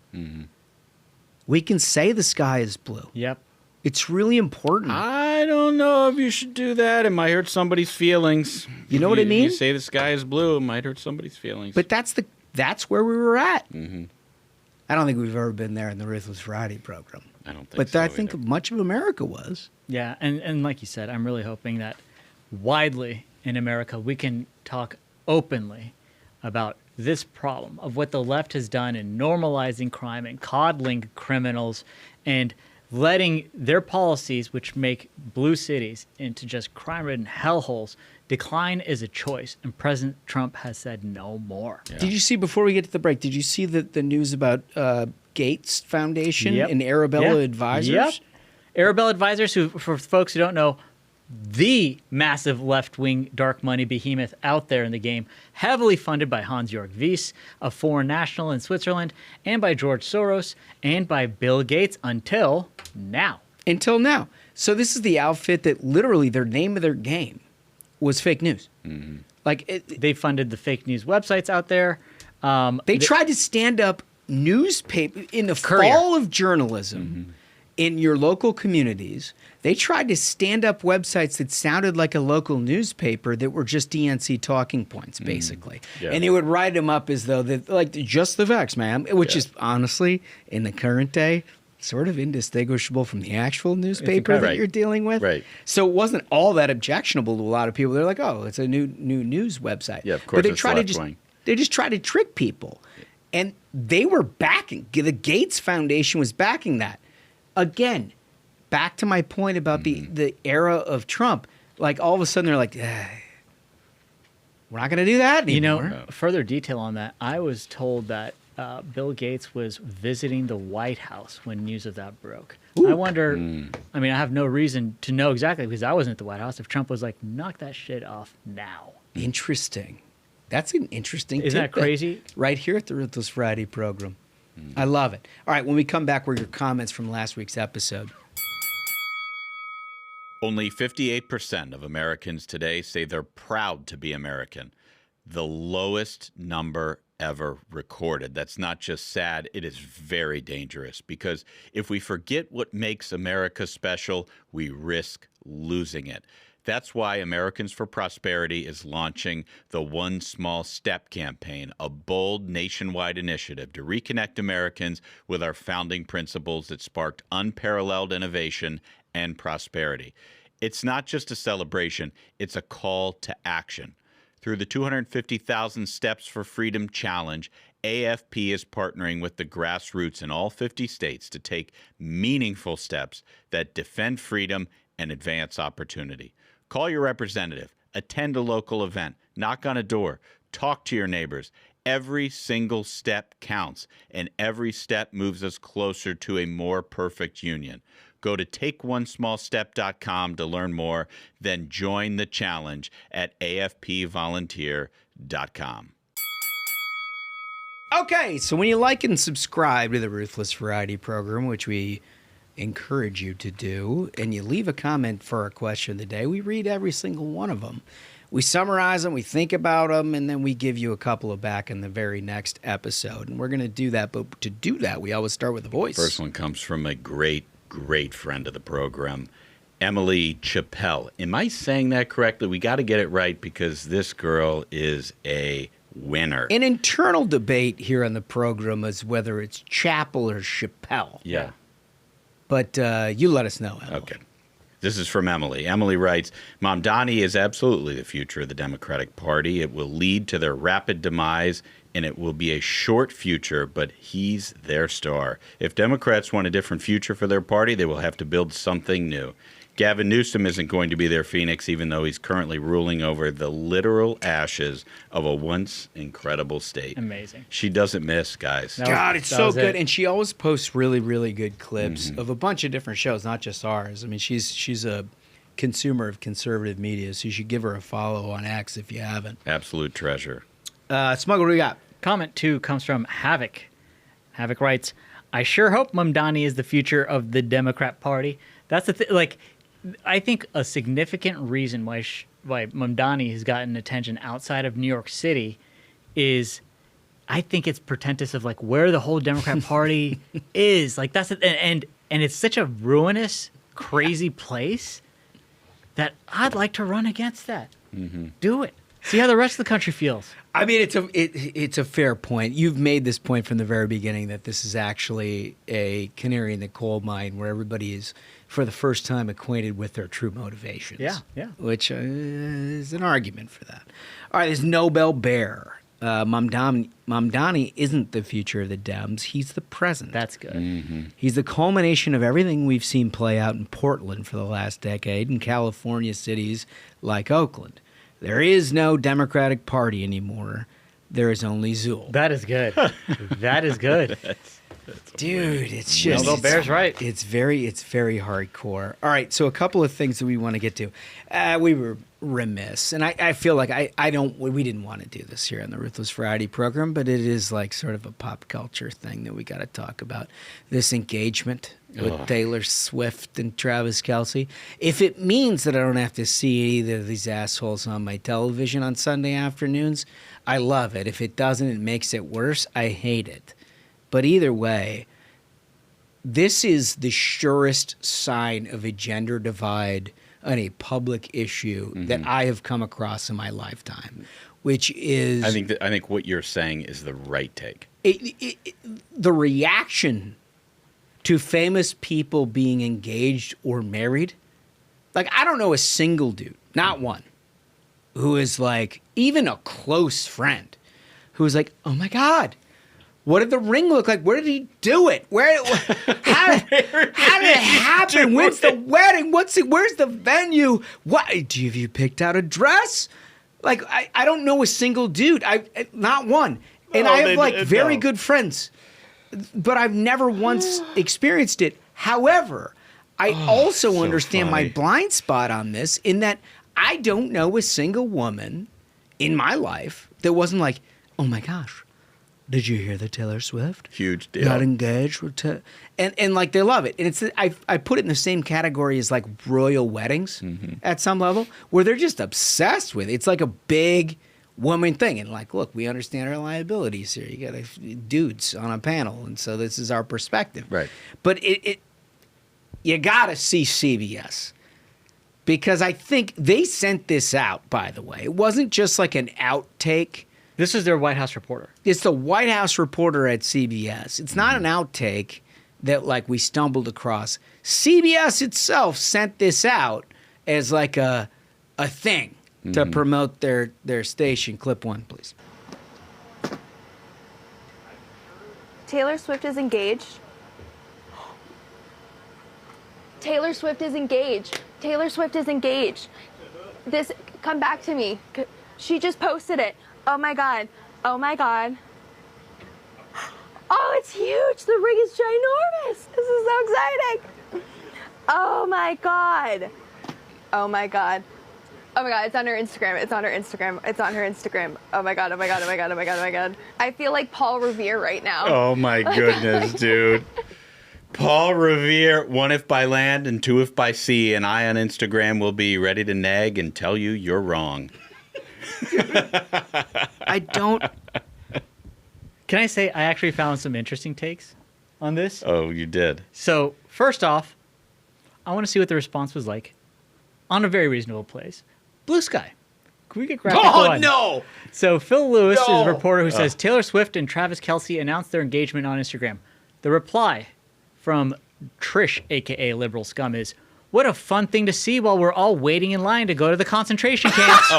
We can say the sky is blue. Yep. It's really important. I don't know if you should do that. It might hurt somebody's feelings. You know what I mean? If you say the sky is blue, it might hurt somebody's feelings. But that's where we were at. I don't think we've ever been there in the Ruthless Variety program. I don't think but so I think either. much of America was. Yeah, and like you said, I'm really hoping that widely in America we can talk openly about this problem of what the left has done in normalizing crime and coddling criminals and letting their policies, which make blue cities into just crime-ridden hellholes, decline as a choice. And President Trump has said no more. Yeah. Did you see, before we get to the break, did you see the news about Gates Foundation Yep. and Arabella Yeah. Advisors? Yep. Arabella Advisors, who, for folks who don't know, the massive left-wing dark money behemoth out there in the game, heavily funded by Hans-Jörg Wyss, a foreign national in Switzerland, and by George Soros, and by Bill Gates until now. Until now. So this is the outfit that literally their name of their game was fake news. Like They funded the fake news websites out there. they tried to stand up newspaper in the Courier. fall of journalism in your local communities. They tried to stand up websites that sounded like a local newspaper that were just DNC talking points, basically. Yeah. And they would write them up as though they're like just the facts, ma'am, which is honestly in the current day sort of indistinguishable from the actual newspaper that Right. you're dealing with. Right. So it wasn't all that objectionable to a lot of people. They're like, oh, it's a new news website. Yeah, of course But they it's try to just left-wing. they just try to trick people. And they were backing, the Gates Foundation was backing that. Again, back to my point about the era of Trump. Like all of a sudden they're like, we're not going to do that anymore. You know, further detail on that, I was told that Bill Gates was visiting the White House when news of that broke. I wonder, I mean, I have no reason to know exactly because I wasn't at the White House, if Trump was like, knock that shit off now. Interesting. That's an interesting Isn't that tidbit crazy? right here at the Ruthless Friday program. I love it. All right, when we come back, were your comments from last week's episode. Only 58% of Americans today say they're proud to be American. The lowest number ever recorded. That's not just sad, it is very dangerous because if we forget what makes America special, we risk losing it. That's why Americans for Prosperity is launching the One Small Step campaign, a bold nationwide initiative to reconnect Americans with our founding principles that sparked unparalleled innovation and prosperity. It's not just a celebration, it's a call to action. Through the 250,000 Steps for Freedom Challenge, AFP is partnering with the grassroots in all 50 states to take meaningful steps that defend freedom and advance opportunity. Call your representative, attend a local event, knock on a door, talk to your neighbors. Every single step counts, and every step moves us closer to a more perfect union. Go to takeonesmallstep.com to learn more, then join the challenge at afpvolunteer.com. Okay, so when you like and subscribe to the Ruthless Variety program, which we encourage you to do, and you leave a comment for our question of the day, we read every single one of them. We summarize them, we think about them, and then we give you a couple of back in the very next episode. And we're going to do that, but to do that, we always start with a voice. First one comes from a great friend of the program, Emily Chappelle. Am I saying that correctly? We got to get it right because this girl is a winner. An internal debate here on the program is whether it's Chappell or Chappelle. Yeah. But you let us know, Emily. Okay. This is from Emily. Emily writes, Mamdani is absolutely the future of the Democratic Party. It will lead to their rapid demise, and it will be a short future, but he's their star. If Democrats want a different future for their party, they will have to build something new. Gavin Newsom isn't going to be their Phoenix, even though he's currently ruling over the literal ashes of a once incredible state. Amazing. She doesn't miss, guys. God, it's so good. And she always posts really, really good clips of a bunch of different shows, not just ours. I mean, she's a consumer of conservative media, so you should give her a follow on X if you haven't. Absolute treasure. Smug, what do we got? Comment 2 comes from Havoc. Havoc writes, I sure hope Mamdani is the future of the Democrat Party. That's the thing. Like, I think a significant reason why Mamdani has gotten attention outside of New York City is, I think it's pretentious of like where the whole Democrat Party is. Like that's it, and it's such a ruinous, crazy place that I'd like to run against that. Do it. See how the rest of the country feels. I mean, it's a fair point. You've made this point from the very beginning that this is actually a canary in the coal mine where everybody is, for the first time, acquainted with their true motivations. Yeah. Which is an argument for that. All right, there's Nobel Bear. Mamdani isn't the future of the Dems. He's the present. That's good. He's the culmination of everything we've seen play out in Portland for the last decade and California cities like Oakland. There is no Democratic Party anymore. There is only Zool. That is good. That is good. Dude, it's just... Nobel Bear's right. It's very hardcore. All right, so a couple of things that we want to get to. We were remiss, and I feel like we didn't want to do this here on the Ruthless Variety program, but it is like sort of a pop culture thing that we got to talk about. This engagement with Taylor Swift and Travis Kelce. If it means that I don't have to see either of these assholes on my television on Sunday afternoons, I love it. If it doesn't, it makes it worse. I hate it. But either way, this is the surest sign of a gender divide on a public issue that I have come across in my lifetime, which is... I think what you're saying is the right take. The reaction to famous people being engaged or married, like, I don't know a single dude, not one, who is like, even a close friend, who is like, oh my God, what did the ring look like? Where did he do it? How did it happen? When's the wedding? Where's the venue? What have you picked out a dress? Like, I don't know a single dude. Not one. And I have very good friends, but I've never once experienced it. However, I also understand my blind spot on this in that I don't know a single woman in my life that wasn't like, oh my gosh, did you hear that Taylor Swift Huge deal. got engaged with and like they love it. And it's I put it in the same category as like royal weddings at some level where they're just obsessed with it. It's like a big woman thing. And like, look, we understand our liabilities here. You got dudes on a panel, and so this is our perspective. Right. But you got to see CBS. Because I think they sent this out, by the way. It wasn't just like an outtake. This is their White House reporter. It's the White House reporter at CBS. It's not an outtake that like we stumbled across. CBS itself sent this out as like a thing to promote their station. Clip 1, please. Taylor Swift is engaged. Taylor Swift is engaged. Taylor Swift is engaged. Come back to me. She just posted it. Oh my God. Oh my God. Oh, it's huge. The ring is ginormous. This is so exciting. Oh my God. Oh my God. Oh my God, it's on her Instagram. It's on her Instagram. It's on her Instagram. Oh my God, oh my God, oh my God, oh my God, oh my God. I feel like Paul Revere right now. Oh my goodness, dude. Paul Revere, 1 if by land and 2 if by sea, and I on Instagram will be ready to nag and tell you you're wrong. I don't... Can I say I actually found some interesting takes on this? Oh, you did. So, first off, I want to see what the response was like on a very reasonable place. Blue Sky. Can we get graphic one? No! So, Phil Lewis is a reporter who says Taylor Swift and Travis Kelce announced their engagement on Instagram. The reply from Trish, a.k.a. Liberal Scum, is, what a fun thing to see while we're all waiting in line to go to the concentration camps.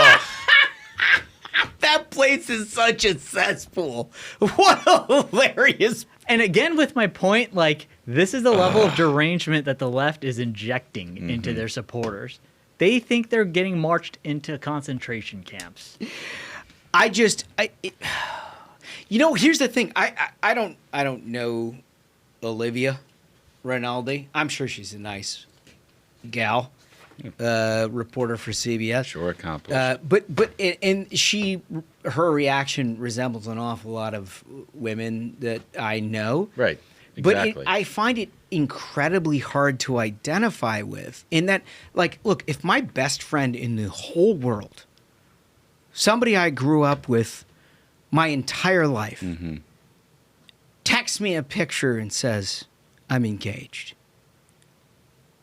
That place is such a cesspool. What a hilarious And again, with my point, like, this is the level of derangement that the left is injecting into their supporters. They think they're getting marched into concentration camps. here's the thing. I don't know Olivia Rinaldi. I'm sure she's a nice gal, reporter for CBS. Sure, accomplished. But her reaction resembles an awful lot of women that I know. Right. Exactly. But I find it incredibly hard to identify with. In that, like, look, if my best friend in the whole world, somebody I grew up with my entire life, texts me a picture and says, I'm engaged.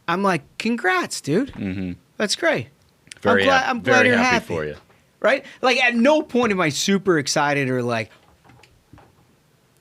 I'm like, congrats, dude. That's great. I'm glad you're happy for you. Right? Like, at no point am I super excited or like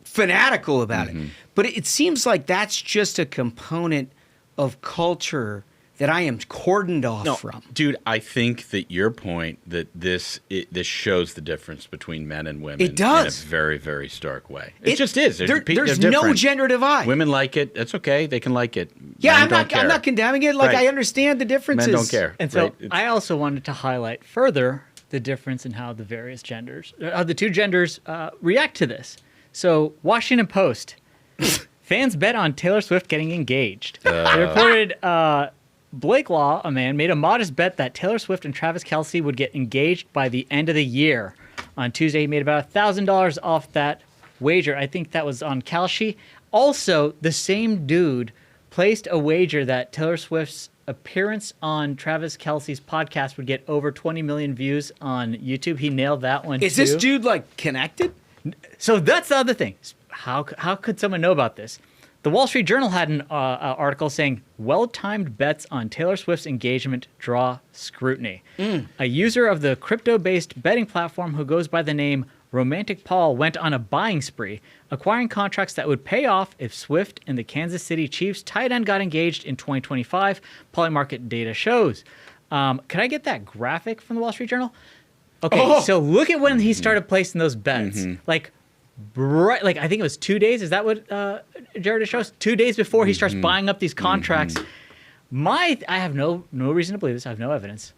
fanatical about it. But it seems like that's just a component of culture that I am cordoned off from. Dude, I think that your point that this shows the difference between men and women. It does. In a very, very stark way. It just is. There's no gender divide. Women like it. That's okay. They can like it. Yeah, Men don't care. I'm not condemning it. Like, I understand the differences. Men don't care. And so I also wanted to highlight further the difference in how the various genders, how the two genders react to this. So, Washington Post, fans bet on Taylor Swift getting engaged. They reported Blake Law, a man, made a modest bet that Taylor Swift and Travis Kelce would get engaged by the end of the year. On Tuesday, he made about $1,000 off that wager. I think that was on Kalshi. Also, the same dude placed a wager that Taylor Swift's appearance on Travis Kelce's podcast would get over 20 million views on YouTube. He nailed that one, Is this dude, like, connected? So that's the other thing. How could someone know about this? The Wall Street Journal had an article saying, well-timed bets on Taylor Swift's engagement draw scrutiny. A user of the crypto-based betting platform who goes by the name Romantic Paul went on a buying spree, acquiring contracts that would pay off if Swift and the Kansas City Chiefs tight end got engaged in 2025, Polymarket data shows. Could I get that graphic from the Wall Street Journal? Okay, so look at when he started placing those bets. Like, like I think it was 2 days. Is that what Jared shows? 2 days before he starts buying up these contracts. I have no reason to believe this. I have no evidence.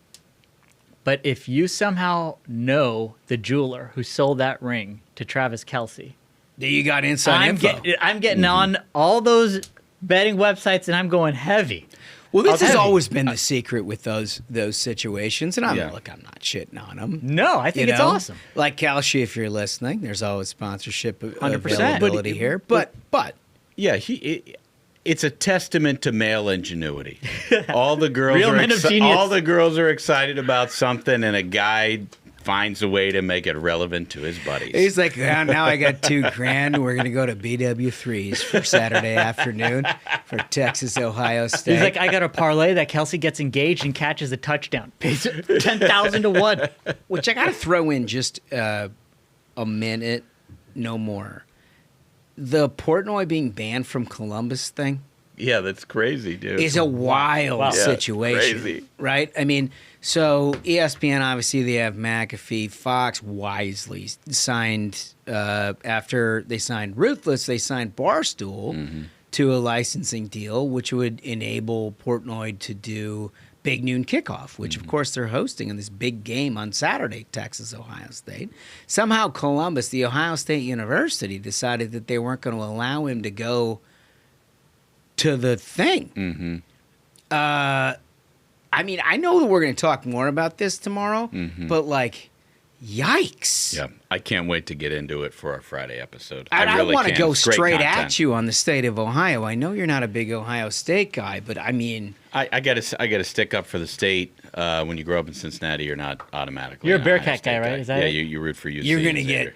But if you somehow know the jeweler who sold that ring to Travis Kelce, you got inside info. I'm getting on all those betting websites and I'm going heavy. Well, this has always been the secret with those situations, and I'm not shitting on them. No, I think it's awesome. Like Kalshi, if you're listening, there's always sponsorship availability here. But yeah, it's a testament to male ingenuity. All the girls Real men of genius. All the girls are excited about something, and a guy finds a way to make it relevant to his buddies. He's like, now I got $2,000. We're gonna go to BW3s for Saturday afternoon for Texas, Ohio State. He's like, I got a parlay that Kelce gets engaged and catches a touchdown. Pays 10,000 to 1. Which I gotta throw in just a minute, no more. The Portnoy being banned from Columbus thing. Yeah, that's crazy, dude. Is a wild situation, crazy. Right? I mean, so ESPN, obviously, they have McAfee. Fox wisely signed, after they signed Ruthless, they signed Barstool to a licensing deal, which would enable Portnoy to do Big Noon Kickoff, which, of course, they're hosting in this big game on Saturday, Texas, Ohio State. Somehow Columbus, the Ohio State University, decided that they weren't going to allow him to go to the thing. I mean, I know that we're going to talk more about this tomorrow, but like, yikes. Yeah, I can't wait to get into it for our Friday episode. And I really want to can. go It's great straight content. at you on the state of Ohio. I know you're not a big Ohio State guy, but I mean, I got to stick up for the state. When you grow up in Cincinnati, you're not automatically. You're a an Ohio Bearcat State guy, right? Is that yeah, it? you root for UC.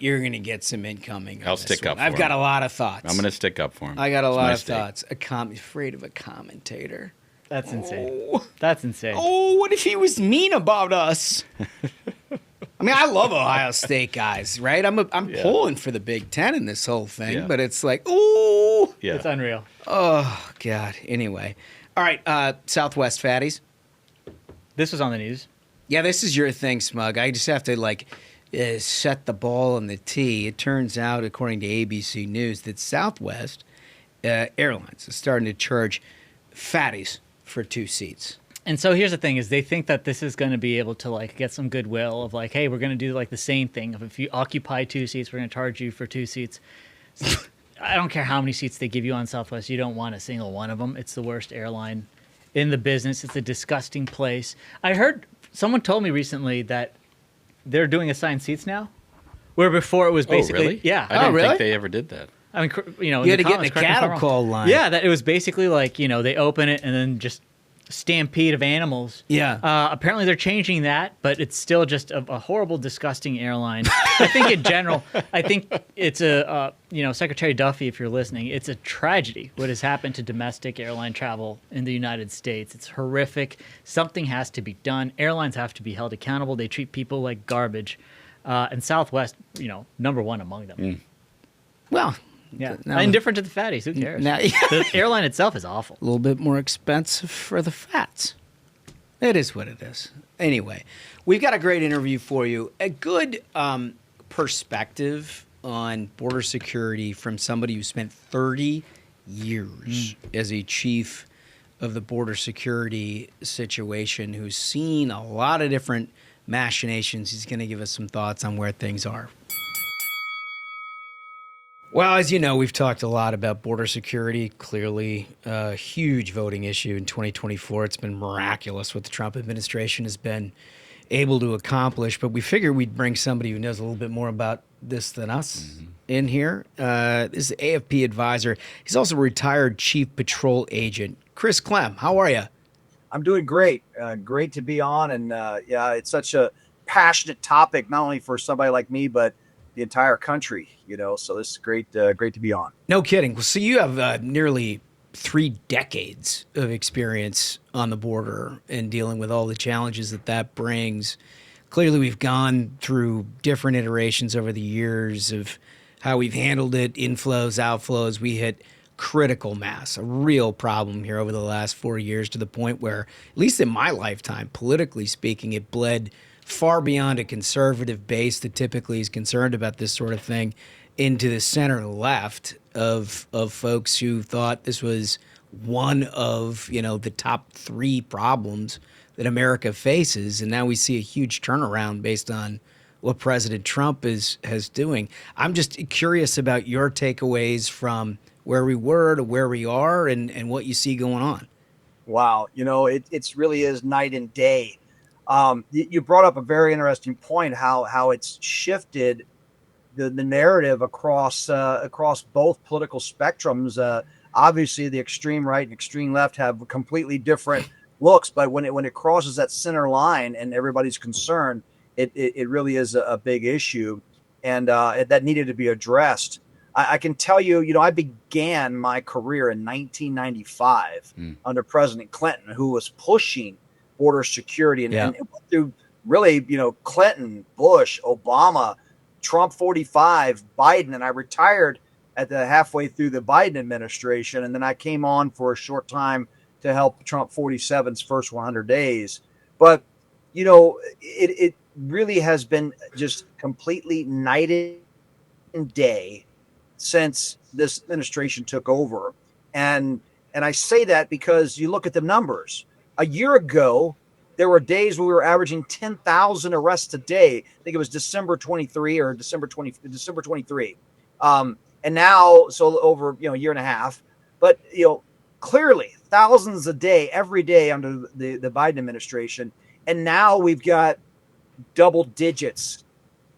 you're gonna get some incoming. I'll stick up for I've got him. a lot of thoughts. I'm going to stick up for him. I got a It's lot my of state. thoughts. Afraid of a commentator. That's insane. Oh. That's insane. Oh, what if he was mean about us? I mean, I love Ohio State guys, right? I'm pulling for the Big Ten in this whole thing, Yeah. but it's like, ooh. Yeah. It's unreal. Oh, God. Anyway. All right, Southwest Fatties. This was on the news. Yeah, this is your thing, Smug. I just have to, like, set the ball on the tee. It turns out, according to ABC News, that Southwest Airlines is starting to charge fatties for 2 seats. And so here's the thing: is they think that this is going to be able to like get some goodwill of like, hey, we're going to do like the same thing. If you occupy 2 seats, we're going to charge you for 2 seats. So, I don't care how many seats they give you on Southwest. You don't want a single one of them. It's the worst airline in the business. It's a disgusting place. I heard someone told me recently that they're doing assigned seats now, where before it was basically really? Yeah. I didn't really? think they ever did that. I mean, You had to get in the cattle call line. Yeah, that it was basically like, they open it and then just stampede of animals. Yeah. Apparently they're changing that, but it's still just a horrible, disgusting airline. I think in general, I think it's Secretary Duffy, if you're listening, it's a tragedy what has happened to domestic airline travel in the United States. It's horrific. Something has to be done. Airlines have to be held accountable. They treat people like garbage. And Southwest, number one among them. Well, Yeah, now- indifferent to the fatties. Who cares? Now- The airline itself is awful. a little bit more expensive for the fats. It is what it is. Anyway, we've got a great interview for you. A good perspective on border security from somebody who spent 30 years as a chief of the border security situation, who's seen a lot of different machinations. He's going to give us some thoughts on where things are. Well, as you know, we've talked a lot about border security. Clearly, a huge voting issue in 2024. It's been miraculous what the Trump administration has been able to accomplish. But we figured we'd bring somebody who knows a little bit more about this than us in here. This is AFP advisor. He's also a retired chief patrol agent. Chris Clem, how are you? I'm doing great. Great to be on. And it's such a passionate topic, not only for somebody like me, but the entire country, so this is great to be on. No kidding. So you have nearly 3 decades of experience on the border and dealing with all the challenges that brings. Clearly, we've gone through different iterations over the years of how we've handled it, inflows, outflows. We hit critical mass, a real problem here over the last 4 years, to the point where, at least in my lifetime, politically speaking, it bled far beyond a conservative base that typically is concerned about this sort of thing into the center left of folks who thought this was one of, the top 3 problems that America faces. And now we see a huge turnaround based on what President Trump is doing. I'm just curious about your takeaways from where we were to where we are and what you see going on. Wow. It's really is night and day. You brought up a very interesting point, how it's shifted the narrative across both political spectrums. Obviously, the extreme right and extreme left have completely different looks, but when it crosses that center line and everybody's concerned, it really is a big issue, and that needed to be addressed. I can tell you, I began my career in 1995 under President Clinton, who was pushing border security, and it went through really, Clinton, Bush, Obama, Trump 45, Biden, and I retired at the halfway through the Biden administration, and then I came on for a short time to help Trump 47's first 100 days. But it really has been just completely night and day since this administration took over, and I say that because you look at the numbers. A year ago, there were days where we were averaging 10,000 arrests a day. I think it was December 23 or December 23. And now, so over, a year and a half, but, clearly thousands a day, every day under the Biden administration. And now we've got double digits,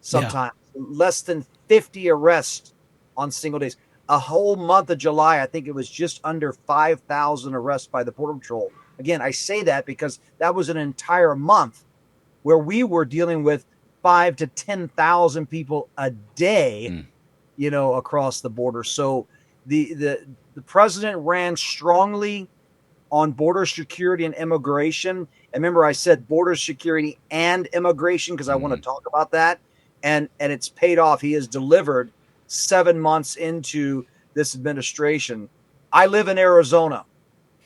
sometimes less than 50 arrests on single days. A whole month of July, I think it was just under 5,000 arrests by the Border Patrol. Again, I say that because that was an entire month where we were dealing with 5,000 to 10,000 people a day, across the border. So the president ran strongly on border security and immigration. And remember, I said border security and immigration because I want to talk about that. And it's paid off. He has delivered 7 months into this administration. I live in Arizona.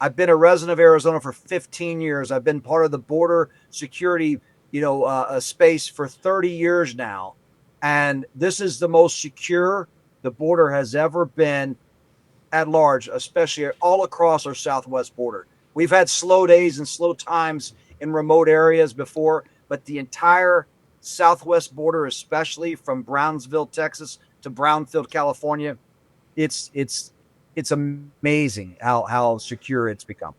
I've been a resident of Arizona for 15 years. I've been part of the border security, space for 30 years now. And this is the most secure the border has ever been at large, especially all across our southwest border. We've had slow days and slow times in remote areas before, but the entire southwest border, especially from Brownsville, Texas to Brownfield, California, it's amazing how secure it's become.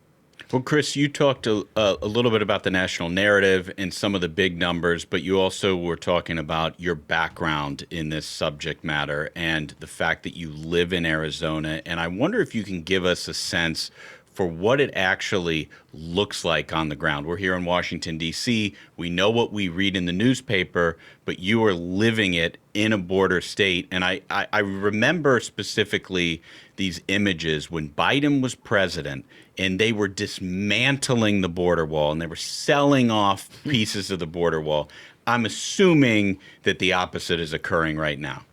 Well, Chris, you talked a little bit about the national narrative and some of the big numbers, but you also were talking about your background in this subject matter and the fact that you live in Arizona. And I wonder if you can give us a sense for what it actually looks like on the ground. We're here in Washington, D.C. We know what we read in the newspaper, but you are living it in a border state. And I remember specifically these images when Biden was president and they were dismantling the border wall and they were selling off pieces of the border wall. I'm assuming that the opposite is occurring right now.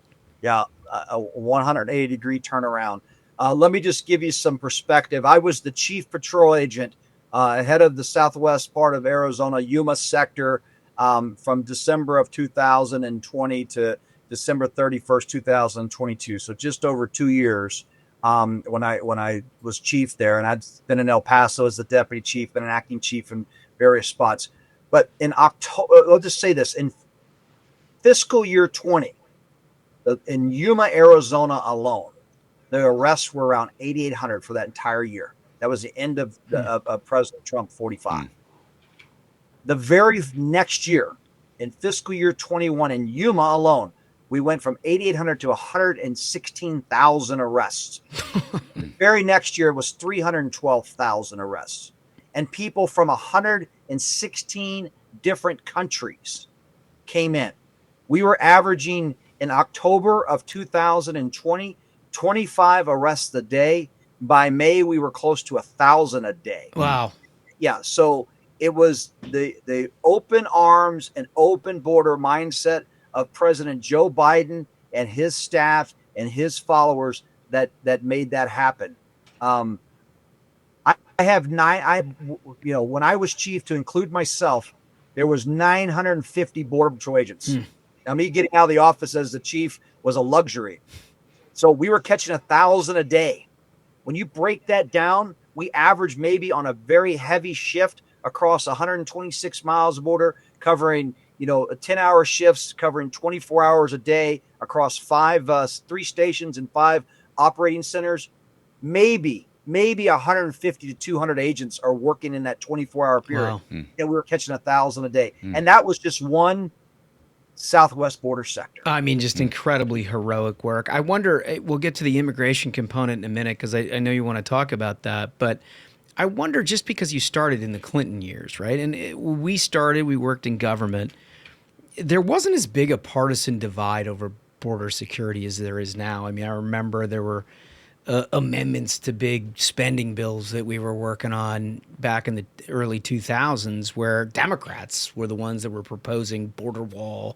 Yeah, a 180-degree turnaround. Let me just give you some perspective. I was the chief patrol agent head of the southwest part of Arizona, Yuma sector, from December of 2020 to December 31st, 2022. So just over 2 years when I was chief there. And I'd been in El Paso as the deputy chief, been an acting chief in various spots. But in October, I'll just say this, in fiscal year 20, in Yuma, Arizona alone, the arrests were around 8,800 for that entire year. That was the end of President Trump 45. The very next year, in fiscal year 21, in Yuma alone, we went from 8,800 to 116,000 arrests. The very next year was 312,000 arrests. And people from 116 different countries came in. We were averaging in October of 2020, 25 arrests a day. By May, we were close to 1,000 a day. Wow. Yeah. So it was the open arms and open border mindset of President Joe Biden and his staff and his followers that made that happen. I have when I was chief, to include myself, there was 950 border patrol agents. Now, me getting out of the office as the chief was a luxury. So we were catching 1,000 a day. When you break that down, we average maybe on a very heavy shift across 126 miles of border, covering 10-hour shifts, covering 24 hours a day across 3 stations and 5 operating centers. Maybe 150 to 200 agents are working in that 24-hour period. Wow. And we were catching 1,000 a day, and that was just one southwest border sector. I mean, just incredibly heroic work. I wonder, we'll get to the immigration component in a minute because I know you want to talk about that, but I wonder, just because you started in the Clinton years, right? And we worked in government. There wasn't as big a partisan divide over border security as there is now. I mean, I remember there were amendments to big spending bills that we were working on back in the early 2000s where Democrats were the ones that were proposing border wall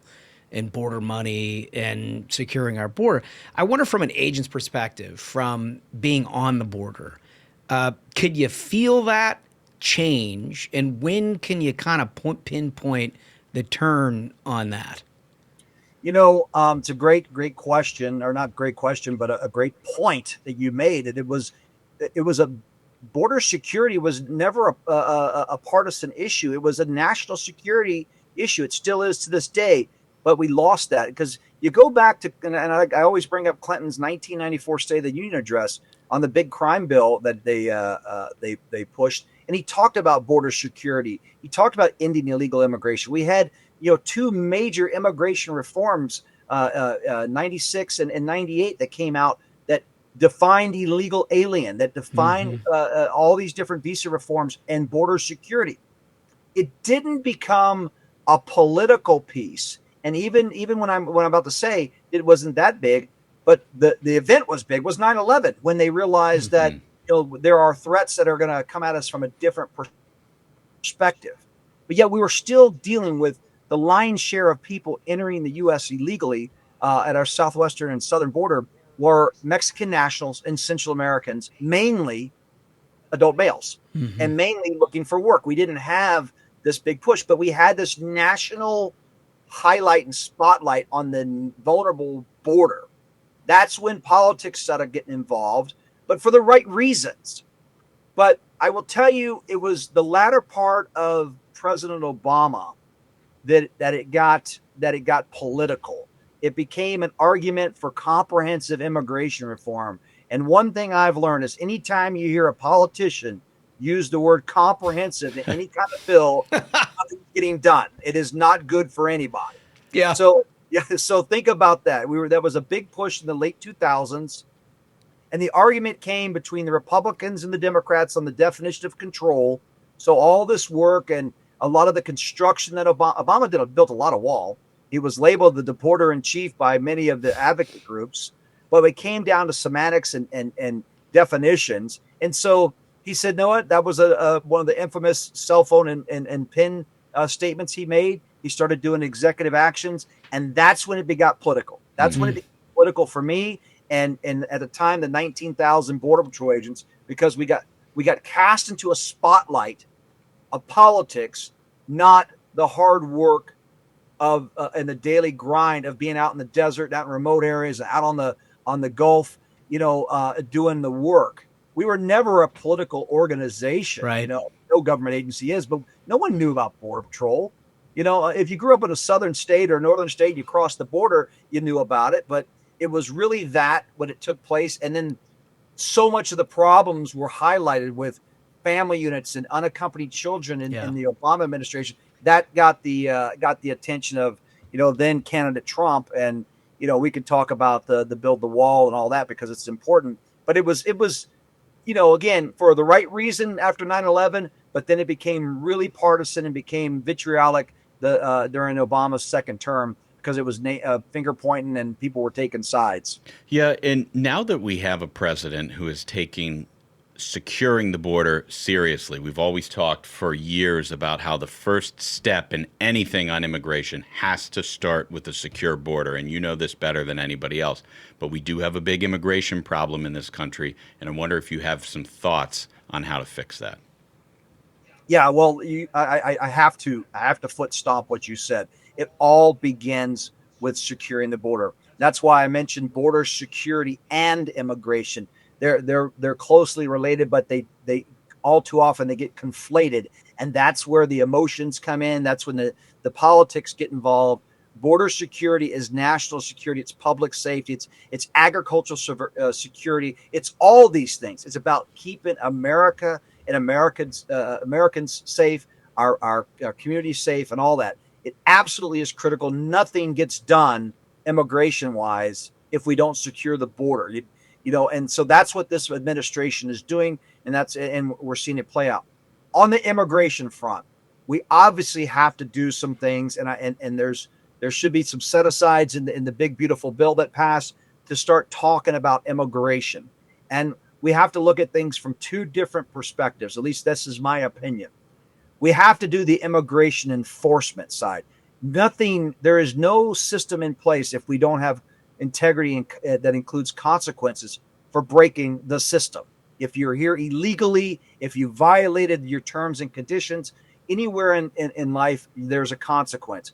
and border money and securing our border. I wonder, from an agent's perspective, from being on the border, could you feel that change, and when can you kind of pinpoint the turn on that? It's a great question, or not great question, but a great point that you made. It was a border security was never a partisan issue. It was a national security issue. It still is to this day, but we lost that because you go back to, and I always bring up Clinton's 1994 State of the Union address on the big crime bill that they pushed, and he talked about border security. He talked about ending illegal immigration. We had 2 major immigration reforms, 96 and 98, that came out that defined illegal alien, that defined all these different visa reforms and border security. It didn't become a political piece. And even when I'm about to say it wasn't that big, but the event was big, was 9/11, when they realized that there are threats that are going to come at us from a different perspective. But yet we were still dealing with the lion's share of people entering the U.S. illegally at our southwestern and southern border were Mexican nationals and Central Americans, mainly adult males, and mainly looking for work. We didn't have this big push, but we had this national highlight and spotlight on the vulnerable border. That's when politics started getting involved, but for the right reasons. But I will tell you, it was the latter part of President Obama that it got political. It became an argument for comprehensive immigration reform. And one thing I've learned is anytime you hear a politician use the word comprehensive in any kind of bill, nothing's getting done. It is not good for anybody. Yeah. So yeah, so think about that. That was a big push in the late 2000s. And the argument came between the Republicans and the Democrats on the definition of control. So all this work and a lot of the construction that Obama built a lot of wall. He was labeled the deporter in chief by many of the advocate groups, but it came down to semantics and definitions. And so he said, no, what? That was one of the infamous cell phone and PIN statements he made. He started doing executive actions, and that's when it got political. That's when it became political for me. And at the time, the 19,000 Border Patrol agents, because we got cast into a spotlight of politics, not the hard work of and the daily grind of being out in the desert, out in remote areas, out on the Gulf, doing the work. We were never a political organization, right? No government agency is, but no one knew about Border Patrol. If you grew up in a southern state or northern state, you crossed the border, you knew about it, but it was really that when it took place. And then so much of the problems were highlighted with family units and unaccompanied children in the Obama administration. That got the attention of, then candidate Trump. And, we could talk about the build the wall and all that because it's important. But it was, again, for the right reason after 9/11, but then it became really partisan and became vitriolic during Obama's second term, because it was finger pointing and people were taking sides. Yeah, and now that we have a president who is taking securing the border seriously, we've always talked for years about how the first step in anything on immigration has to start with a secure border, and you know this better than anybody else. But we do have a big immigration problem in this country, and I wonder if you have some thoughts on how to fix that. Yeah, well, I have to foot stomp what you said. It all begins with securing the border. That's why I mentioned border security and immigration. They're closely related, but they all too often they get conflated, and that's where the emotions come in. That's when the politics get involved. Border security is national security. It's public safety. It's agricultural security. It's all these things. It's about keeping America and Americans safe, our communities safe, and all that. It absolutely is critical. Nothing gets done immigration wise if we don't secure the border. And so that's what this administration is doing, and we're seeing it play out. On the immigration front, we obviously have to do some things, and there should be some set asides in the big beautiful bill that passed to start talking about immigration. And we have to look at things from two different perspectives. At least this is my opinion. We have to do the immigration enforcement side. There is no system in place if we don't have integrity that includes consequences for breaking the system. If you're here illegally, if you violated your terms and conditions, anywhere in life, there's a consequence.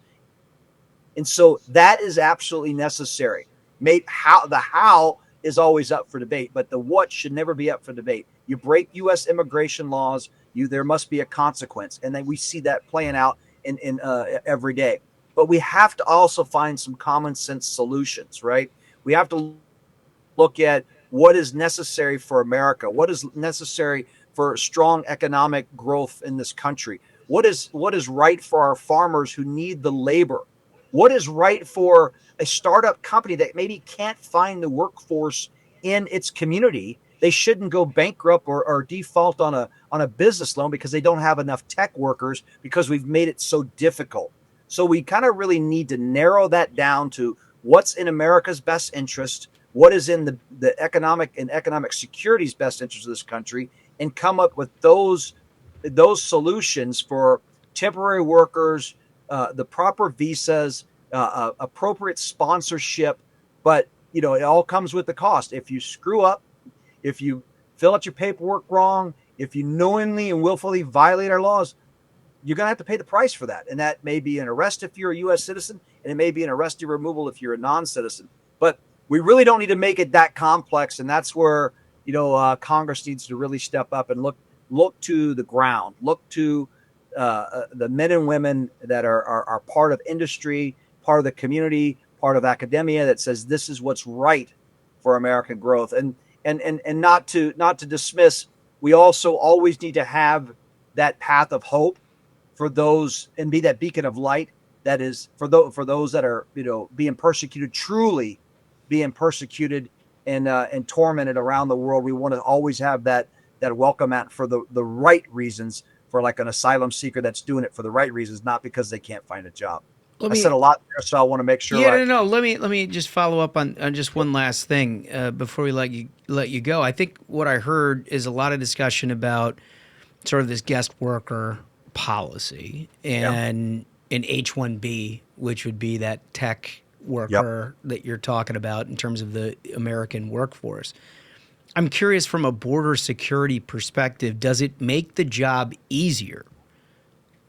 And so that is absolutely necessary. The how is always up for debate, but the what should never be up for debate. You break U.S. immigration laws, there must be a consequence. And then we see that playing out in every day. But we have to also find some common sense solutions, right? We have to look at what is necessary for America, what is necessary for strong economic growth in this country, what is right for our farmers who need the labor, what is right for a startup company that maybe can't find the workforce in its community. They shouldn't go bankrupt or default on a business loan because they don't have enough tech workers because we've made it so difficult. So we kind of really need to narrow that down to what's in America's best interest, what is in the economic security's best interest of this country, and come up with those solutions for temporary workers, the proper visas, appropriate sponsorship. But it all comes with the cost. If you screw up, if you fill out your paperwork wrong, if you knowingly and willfully violate our laws, you're going to have to pay the price for that. And that may be an arrest if you're a U.S. citizen, and it may be an arrest or removal if you're a non-citizen. But we really don't need to make it that complex. And that's where, Congress needs to really step up and look to the ground, look to the men and women that are part of industry, part of the community, part of academia that says this is what's right for American growth. And not to dismiss, we also always need to have that path of hope for those and be that beacon of light that is for those that are being persecuted, truly being persecuted and tormented around the world. We want to always have that welcome mat for the right reasons, for like an asylum seeker that's doing it for the right reasons, not because they can't find a job. I said a lot there, so I want to make sure. Yeah, no. Let me just follow up on just one last thing before we let you go. I think what I heard is a lot of discussion about sort of this guest worker policy and an H-1B, which would be that tech worker that you're talking about in terms of the American workforce. I'm curious, from a border security perspective, does it make the job easier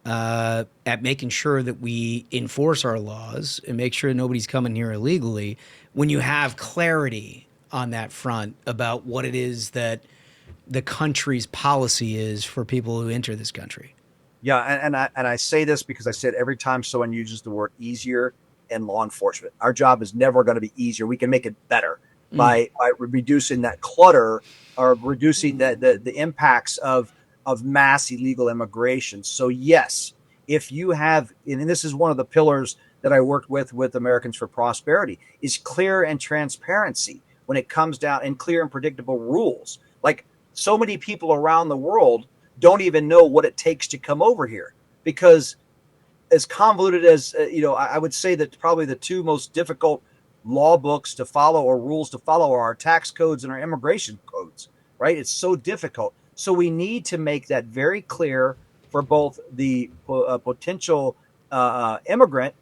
at making sure that we enforce our laws and make sure nobody's coming here illegally when you have clarity on that front about what it is that the country's policy is for people who enter this country? Yeah, and I say this because I said every time someone uses the word easier in law enforcement, our job is never going to be easier. We can make it better by reducing that clutter or reducing the impacts of mass illegal immigration. So yes, if you have, and this is one of the pillars that I worked with Americans for Prosperity, is clear and transparency when it comes down, and clear and predictable rules. Like, so many people around the world don't even know what it takes to come over here, because as convoluted as, I would say that probably the two most difficult law books to follow or rules to follow are our tax codes and our immigration codes, right? It's so difficult. So we need to make that very clear for both the potential immigrant,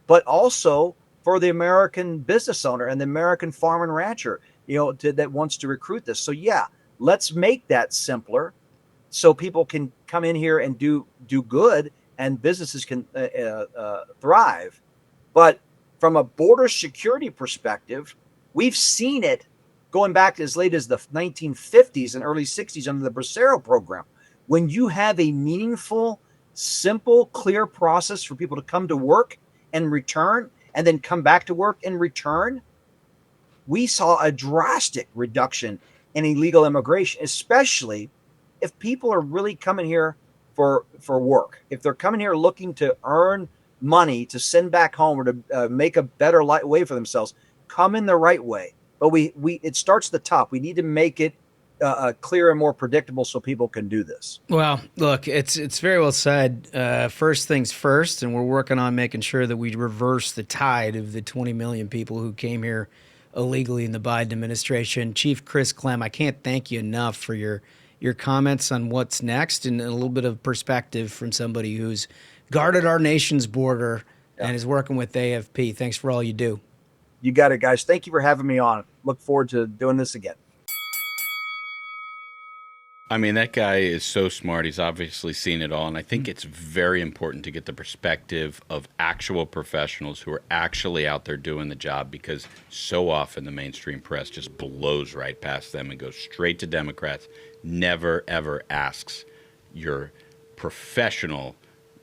but also for the American business owner and the American farm and rancher, that wants to recruit this. So yeah, let's make that simpler so people can come in here and do good and businesses can thrive. But from a border security perspective, we've seen it going back as late as the 1950s and early 60s under the Bracero program. When you have a meaningful, simple, clear process for people to come to work and return, and then come back to work and return, we saw a drastic reduction in illegal immigration, especially if people are really coming here for work. If they're coming here looking to earn money to send back home or to make a better way for themselves, come in the right way. But it starts at the top. We need to make it clear and more predictable so people can do this. Well, look, it's very well said. First things first, and we're working on making sure that we reverse the tide of the 20 million people who came here illegally in the Biden administration. Chief Chris Clem, I can't thank you enough for your comments on what's next and a little bit of perspective from somebody who's guarded our nation's border and is working with AFP. Thanks for all you do. You got it, guys. Thank you for having me on. Look forward to doing this again. I mean, that guy is so smart. He's obviously seen it all. And I think it's very important to get the perspective of actual professionals who are actually out there doing the job, because so often the mainstream press just blows right past them and goes straight to Democrats, never, ever asks your professional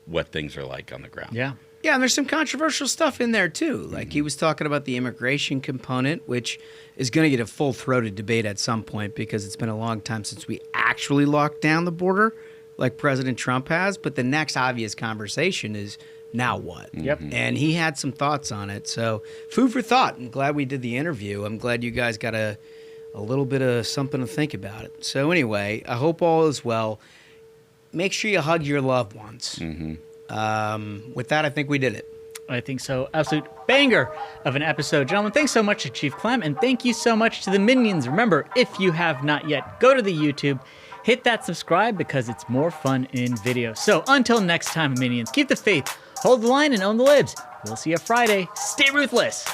what things are like on the ground. Yeah. Yeah, and there's some controversial stuff in there, too. Like he was talking about the immigration component, which is going to get a full-throated debate at some point because it's been a long time since we actually locked down the border like President Trump has. But the next obvious conversation is, now what? Yep. And he had some thoughts on it. So food for thought. I'm glad we did the interview. I'm glad you guys got a little bit of something to think about it. So anyway, I hope all is well. Make sure you hug your loved ones. Mm-hmm. With that, I think we did it. I think so. Absolute banger of an episode. Gentlemen, thanks so much to Chief Clem, and thank you so much to the Minions. Remember, if you have not yet, go to the YouTube, hit that subscribe because it's more fun in video. So until next time, Minions, keep the faith, hold the line, and own the libs. We'll see you Friday. Stay ruthless.